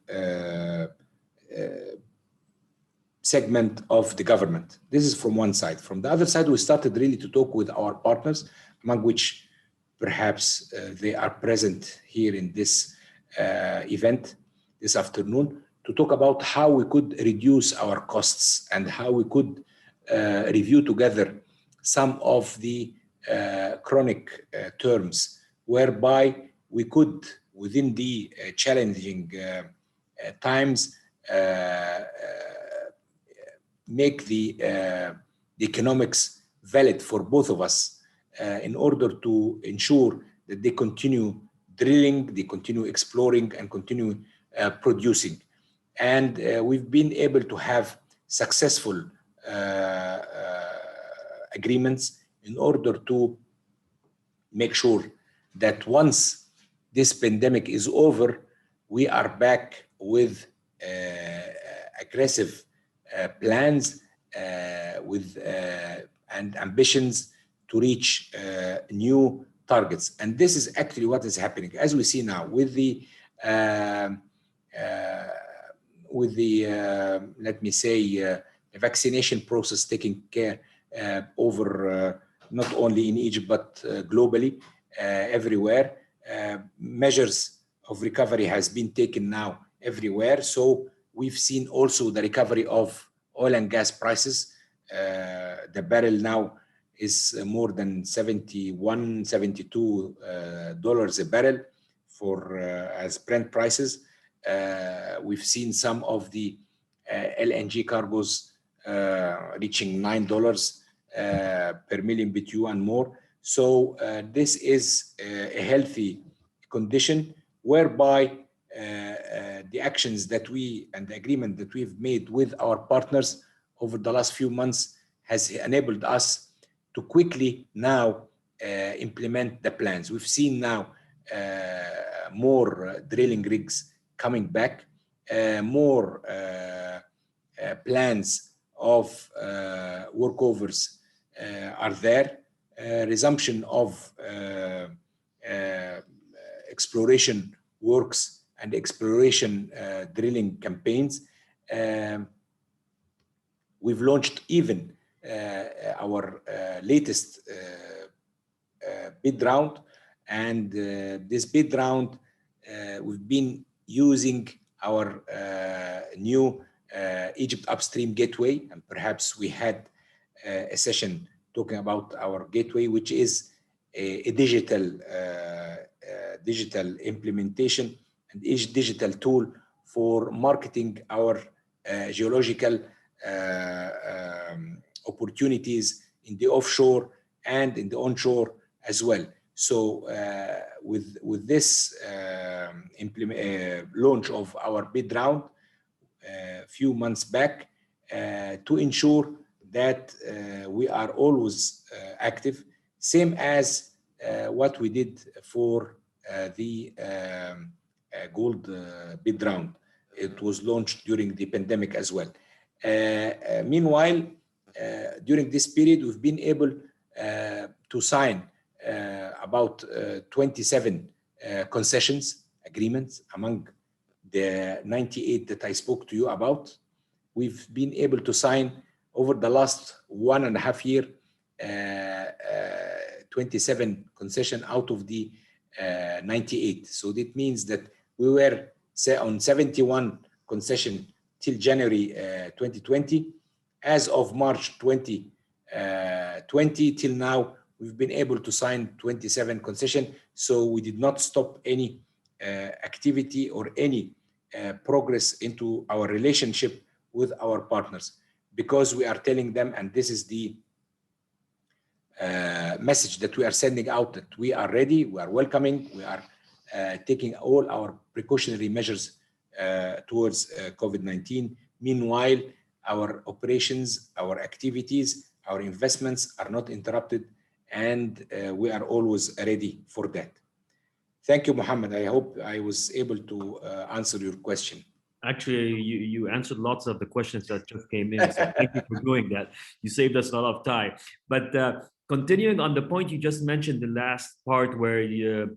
segment of the government. This is from one side. From the other side, we started really to talk with our partners, among which perhaps they are present here in this event this afternoon, to talk about how we could reduce our costs and how we could review together some of the chronic terms, whereby we could, within the challenging times, make the economics valid for both of us in order to ensure that they continue drilling, they continue exploring, and continue producing. And we've been able to have successful agreements in order to make sure that once this pandemic is over, we are back with aggressive plans with and ambitions to reach new targets. And this is actually what is happening, as we see now with the let me say vaccination process taking care over not only in Egypt but globally everywhere. Measures of recovery has been taken now everywhere. So we've seen also the recovery of oil and gas prices. The barrel now is more than $71, $72 a barrel for as Brent prices. We've seen some of the LNG cargoes reaching $9 per million BTU and more. So this is a healthy condition whereby the actions that we and the agreement that we've made with our partners over the last few months has enabled us to quickly now implement the plans. We've seen now more drilling rigs coming back, more plans of workovers are there, resumption of exploration works and exploration drilling campaigns. We've launched even our latest bid round, and this bid round we've been using our new Egypt Upstream Gateway, and perhaps we had a session talking about our gateway, which is a digital implementation and digital tool for marketing our geological opportunities in the offshore and in the onshore as well. So with this launch of our bid round a few months back, to ensure that we are always active, same as what we did for the gold bid round. It was launched during the pandemic as well. Meanwhile, during this period, we've been able to sign about 27 concessions agreements among the 98 that I spoke to you about. We've been able to sign over the last 1.5 years 27 concessions out of the 98. So that means that we were on 71 concessions till January 2020. As of March 2020 till now, we've been able to sign 27 concessions. So we did not stop any activity or any progress into our relationship with our partners, because we are telling them, and this is the message that we are sending out, that we are ready, we are welcoming, we are taking all our precautionary measures towards COVID-19. Meanwhile, our operations, our activities, our investments are not interrupted, and we are always ready for that. Thank you, Mohammed. I hope I was able to answer your question. Actually, you answered lots of the questions that just came in, so thank you for doing that. You saved us a lot of time. But continuing on the point you just mentioned, the last part where you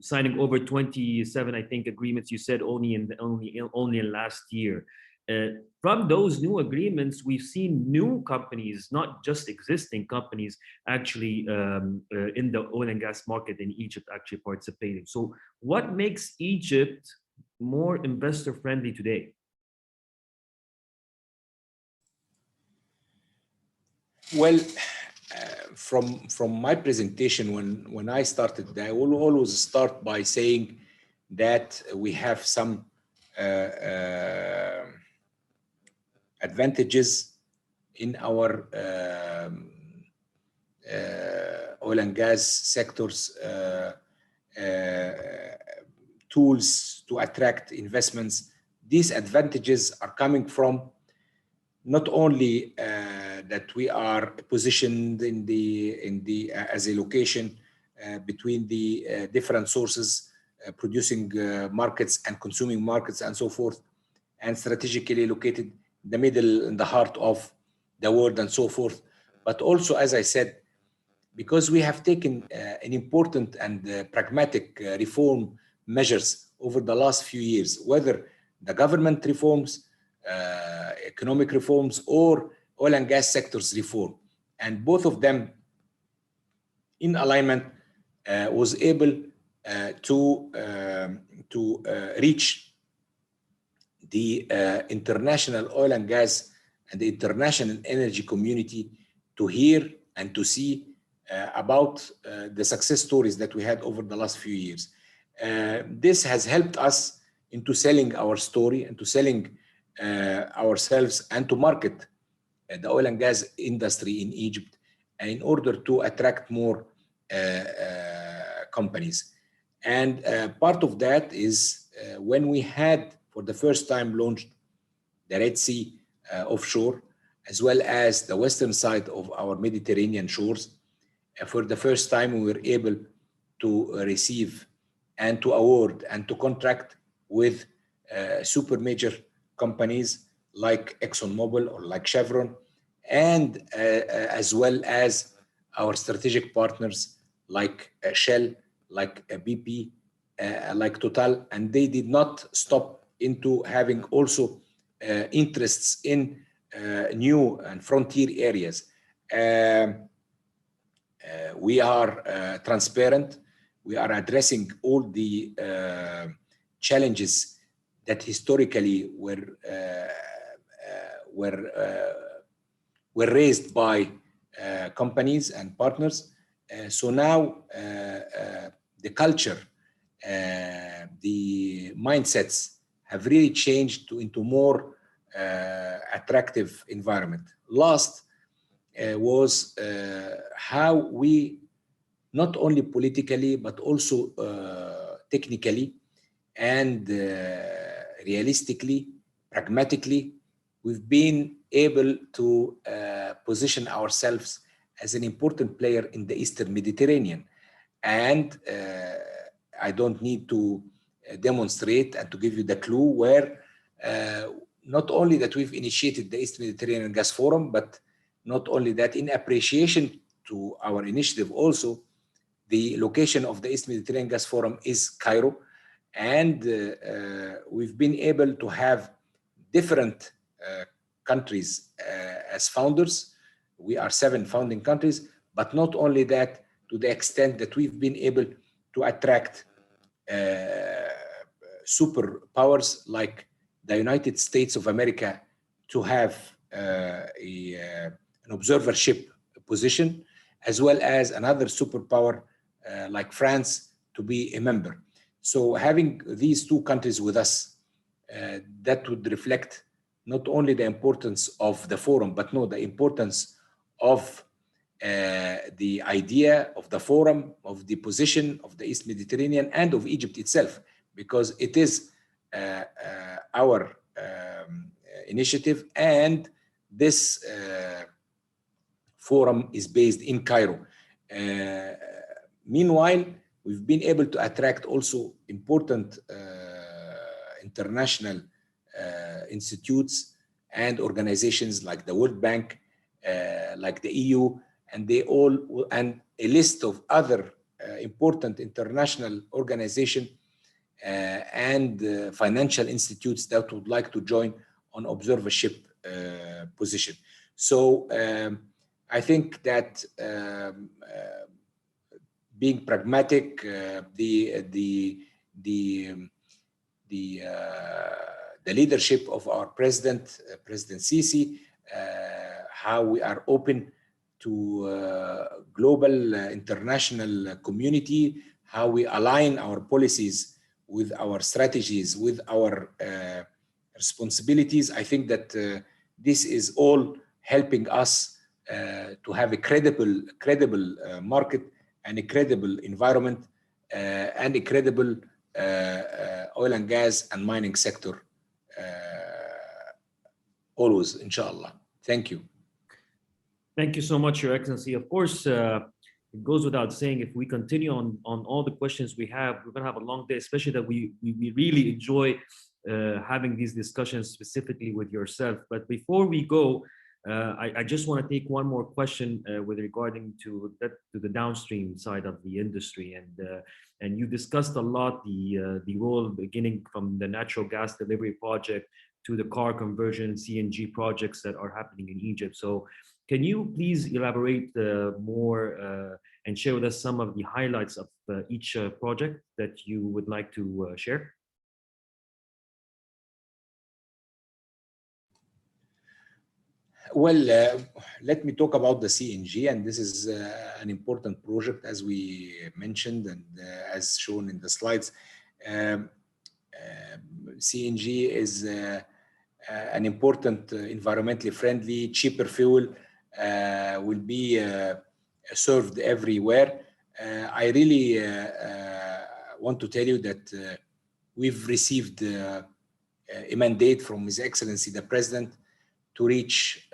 signing over 27, I think, agreements. You said only in last year. From those new agreements, we've seen new companies, not just existing companies, actually in the oil and gas market in Egypt actually participating. So, what makes Egypt more investor friendly today? Well, from my presentation, when I started, I will always start by saying that we have some advantages in our oil and gas sectors, tools to attract investments. These advantages are coming from not only that we are positioned in the as a location between the different sources, producing markets and consuming markets and so forth, and strategically located in the middle, in the heart of the world and so forth, but also, as I said, because we have taken an important and pragmatic reform measures over the last few years, whether the government reforms, economic reforms, or oil and gas sectors reform, and both of them in alignment was able to reach the international oil and gas and the international energy community to hear and to see about the success stories that we had over the last few years. This has helped us into selling our story, into selling ourselves, and to market the oil and gas industry in Egypt in order to attract more companies. And part of that is when we had for the first time launched the Red Sea offshore, as well as the western side of our Mediterranean shores. For the first time, we were able to receive and to award and to contract with super major companies like ExxonMobil or like Chevron, and as well as our strategic partners like Shell, like BP, like Total, and they did not stop into having also interests in new and frontier areas. We are transparent. We are addressing all the challenges that historically were raised by companies and partners. So now the culture, the mindsets have really changed into more attractive environment. Last was how we, not only politically, but also technically and realistically, pragmatically, we've been able to position ourselves as an important player in the Eastern Mediterranean. And I don't need to demonstrate and to give you the clue where not only that we've initiated the East Mediterranean Gas Forum, but not only that, in appreciation to our initiative also, the location of the East Mediterranean Gas Forum is Cairo. And we've been able to have different countries as founders. We are 7 founding countries, but not only that, to the extent that we've been able to attract superpowers like the United States of America to have an observership position, as well as another superpower like France to be a member. So having these 2 countries with us, that would reflect not only the importance of the forum, but no, the importance of the idea of the forum, of the position of the East Mediterranean and of Egypt itself, because it is our initiative, and this forum is based in Cairo. Meanwhile, we've been able to attract also important international institutes and organizations like the World Bank, like the EU, and and a list of other important international organizations and financial institutes that would like to join on observership position. So I think that being pragmatic, the leadership of our president, President Sisi, how we are open to global international community, how we align our policies with our strategies, with our responsibilities. I think that this is all helping us to have a credible market and a credible environment and a credible oil and gas and mining sector always, inshallah. Thank you. Thank you so much, Your Excellency. Of course, it goes without saying, if we continue on all the questions we have, we're going to have a long day, especially that we really enjoy having these discussions specifically with yourself. But before we go, I just want to take one more question with regarding to the downstream side of the industry, and you discussed a lot the role beginning from the natural gas delivery project to the car conversion CNG projects that are happening in Egypt. So can you please elaborate more and share with us some of the highlights of each project that you would like to share? Well, let me talk about the CNG, and this is an important project, as we mentioned and as shown in the slides. CNG is an important, environmentally friendly, cheaper fuel, will be served everywhere. I really want to tell you that we've received a mandate from His Excellency the President to reach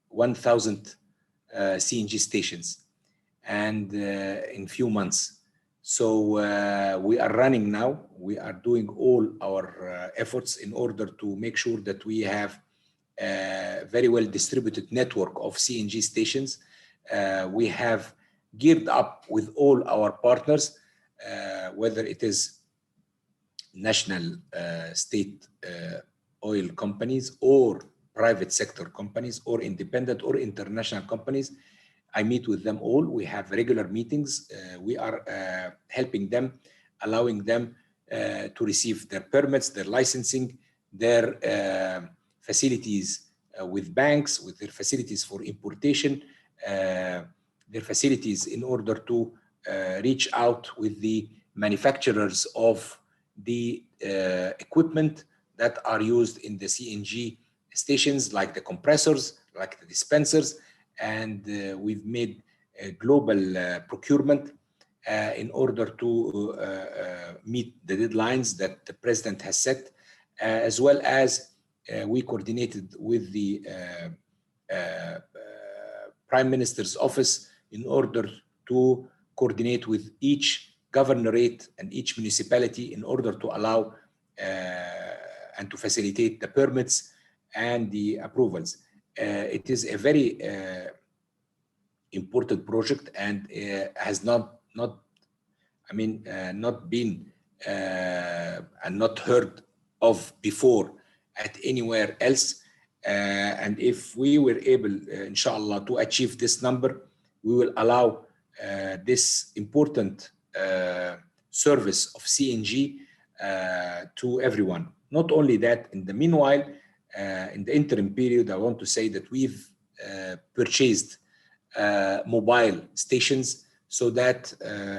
1,000 CNG stations, and in few months. So we are running now. We are doing all our efforts in order to make sure that we have a very well distributed network of CNG stations. We have geared up with all our partners, whether it is national state oil companies or private sector companies or independent or international companies. I meet with them all. We have regular meetings. We are helping them, allowing them to receive their permits, their licensing, their facilities with banks, with their facilities for importation, their facilities in order to reach out with the manufacturers of the equipment that are used in the CNG stations, like the compressors, like the dispensers. And we've made a global procurement in order to meet the deadlines that the President has set, as well as we coordinated with the Prime Minister's office in order to coordinate with each governorate and each municipality in order to allow and to facilitate the permits and the approvals. It is a very important project and has not been and not heard of before at anywhere else. And if we were able, inshallah, to achieve this number, we will allow this important service of CNG to everyone. Not only that, in the meanwhile, in the interim period, I want to say that we've purchased mobile stations so that,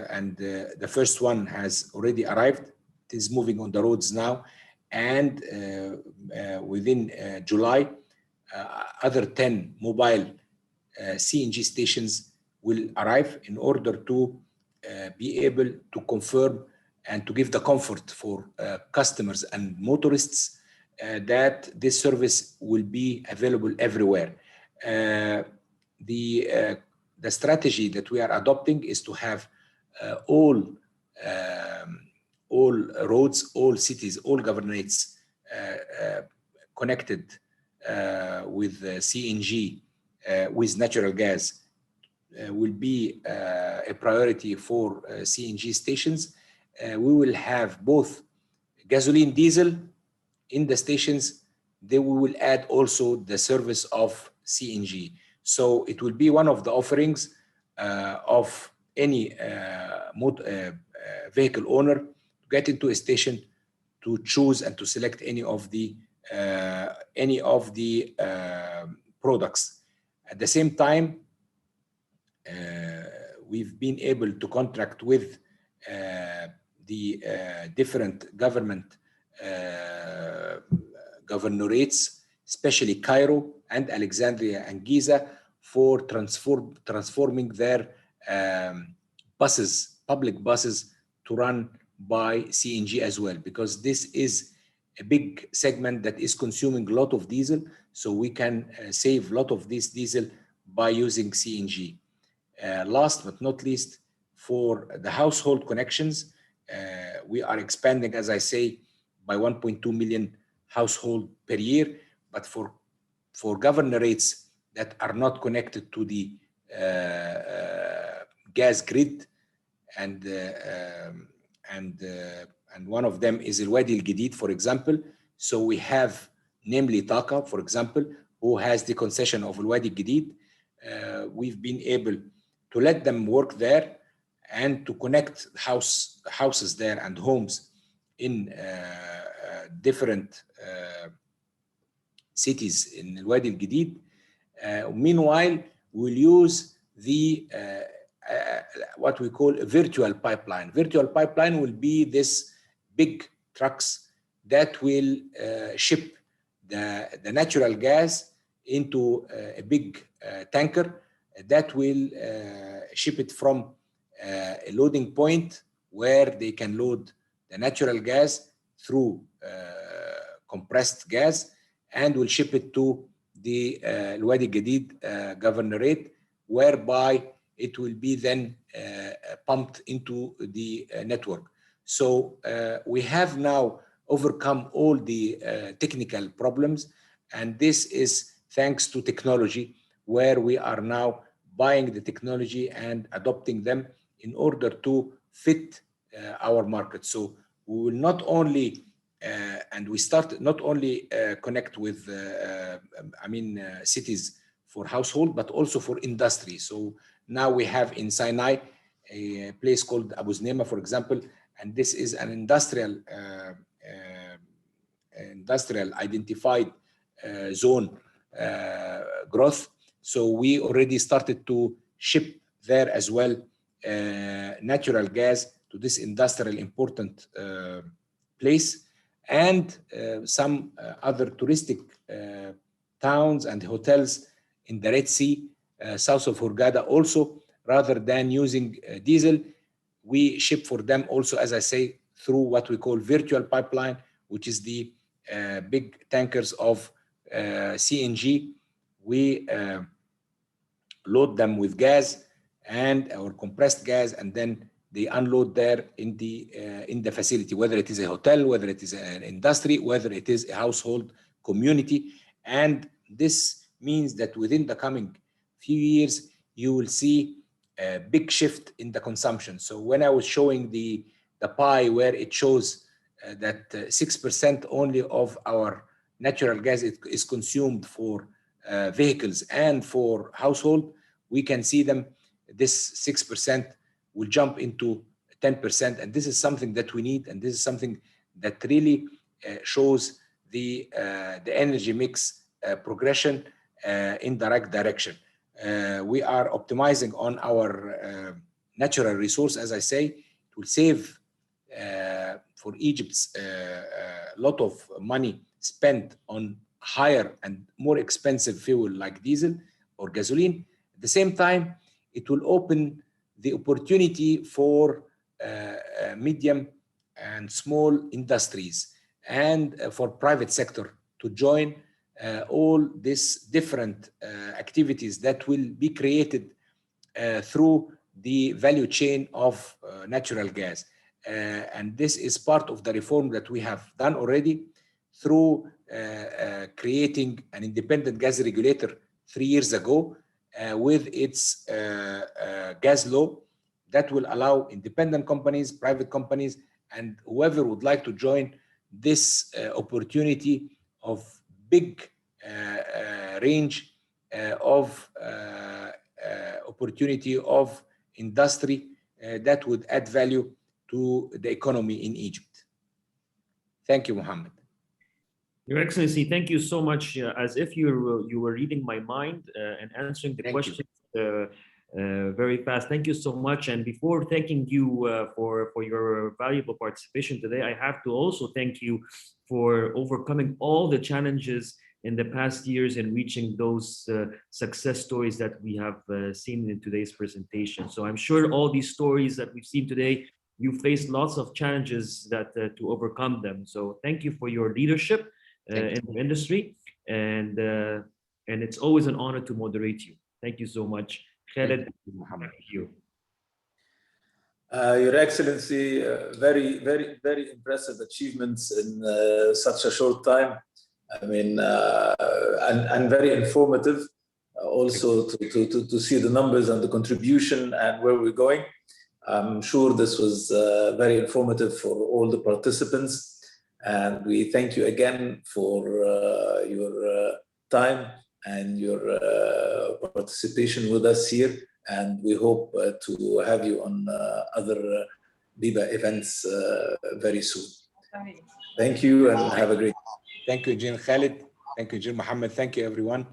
and the first one has already arrived. It is moving on the roads now. And within July, other 10 mobile CNG stations will arrive in order to be able to confirm and to give the comfort for customers and motorists that this service will be available everywhere. The the strategy that we are adopting is to have all roads, all cities, all governorates connected with CNG, with natural gas, will be a priority for CNG stations. We will have both gasoline, diesel in the stations. Then we will add also the service of CNG. So it will be one of the offerings of any vehicle owner to get into a station to choose and to select any of the products. At the same time, we've been able to contract with the different government governorates, especially Cairo and Alexandria and Giza, for transforming their buses, public buses, to run by CNG as well, because this is a big segment that is consuming a lot of diesel. So we can save a lot of this diesel by using CNG. Last but not least, for the household connections, we are expanding, as I say, by 1.2 million household per year. But for governorates that are not connected to the gas grid, and one of them is Al-Wadi Al-Jadid, for example. So we have, namely Taqa, for example, who has the concession of Al-Wadi Al-Jadid. We've been able to let them work there and to connect houses there and homes in different cities in Al-Wadi Al-Jadid. Meanwhile, we'll use the what we call a virtual pipeline. Virtual pipeline will be this big trucks that will ship the natural gas into a big tanker that will ship it from a loading point where they can load the natural gas through compressed gas, and will ship it to the Al-Wadi Al-Jadid governorate, whereby it will be then pumped into the network. So we have now overcome all the technical problems, and this is thanks to technology, where we are now buying the technology and adopting them in order to fit our market. So we will not only and we start not only connect with cities for household, but also for industry. So now we have in Sinai a place called Abu Znema, for example, and this is an industrial identified zone growth. So we already started to ship there as well natural gas to this industrial important place, and some other touristic towns and hotels in the Red Sea, south of Hurghada also. Rather than using diesel, we ship for them also, as I say, through what we call virtual pipeline, which is the big tankers of CNG. We load them with gas or compressed gas, and then they unload there in the facility, whether it is a hotel, whether it is an industry, whether it is a household community. And this means that within the coming few years, you will see a big shift in the consumption. So when I was showing the pie where it shows that 6% only of our natural gas is consumed for vehicles and for household, we can see this 6% will jump into 10%. And this is something that we need. And this is something that really shows the energy mix progression in the right direction. We are optimizing on our natural resource. As I say, it will save for Egypt's a lot of money spent on higher and more expensive fuel like diesel or gasoline. At the same time, it will open the opportunity for medium and small industries and for private sector to join all these different activities that will be created through the value chain of natural gas. And this is part of the reform that we have done already through creating an independent gas regulator 3 years ago with its gas law that will allow independent companies, private companies, and whoever would like to join this opportunity of big range of opportunity of industry that would add value to the economy in Egypt. Thank you, Mohamed. Your Excellency, thank you so much. As if you were reading my mind and answering the questions very fast. Thank you so much. And before thanking you for your valuable participation today, I have to also thank you for overcoming all the challenges in the past years and reaching those success stories that we have seen in today's presentation. So I'm sure all these stories that we've seen today, you faced lots of challenges that to overcome them. So thank you for your leadership in the industry, and it's always an honor to moderate you. Thank you so much. Khaled, thank you. Your Excellency, very, very, very impressive achievements in such a short time. I mean, and very informative. Also to see the numbers and the contribution and where we're going. I'm sure this was very informative for all the participants. And we thank you again for your time and your participation with us here. And we hope to have you on other BEBA events very soon. Thank you and have a great day. Thank you, Engineer Khaled. Thank you, Engineer Mohamed. Thank you, everyone.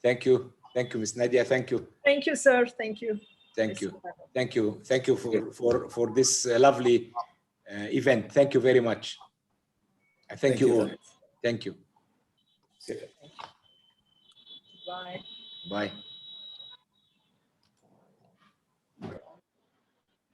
Thank you. Thank you, Ms. Nadia. Thank you. Thank you, sir. Thank you. Thank you. Thank you. Thank you for this lovely event. Thank you very much. I thank you all. Thank you. Bye. Bye.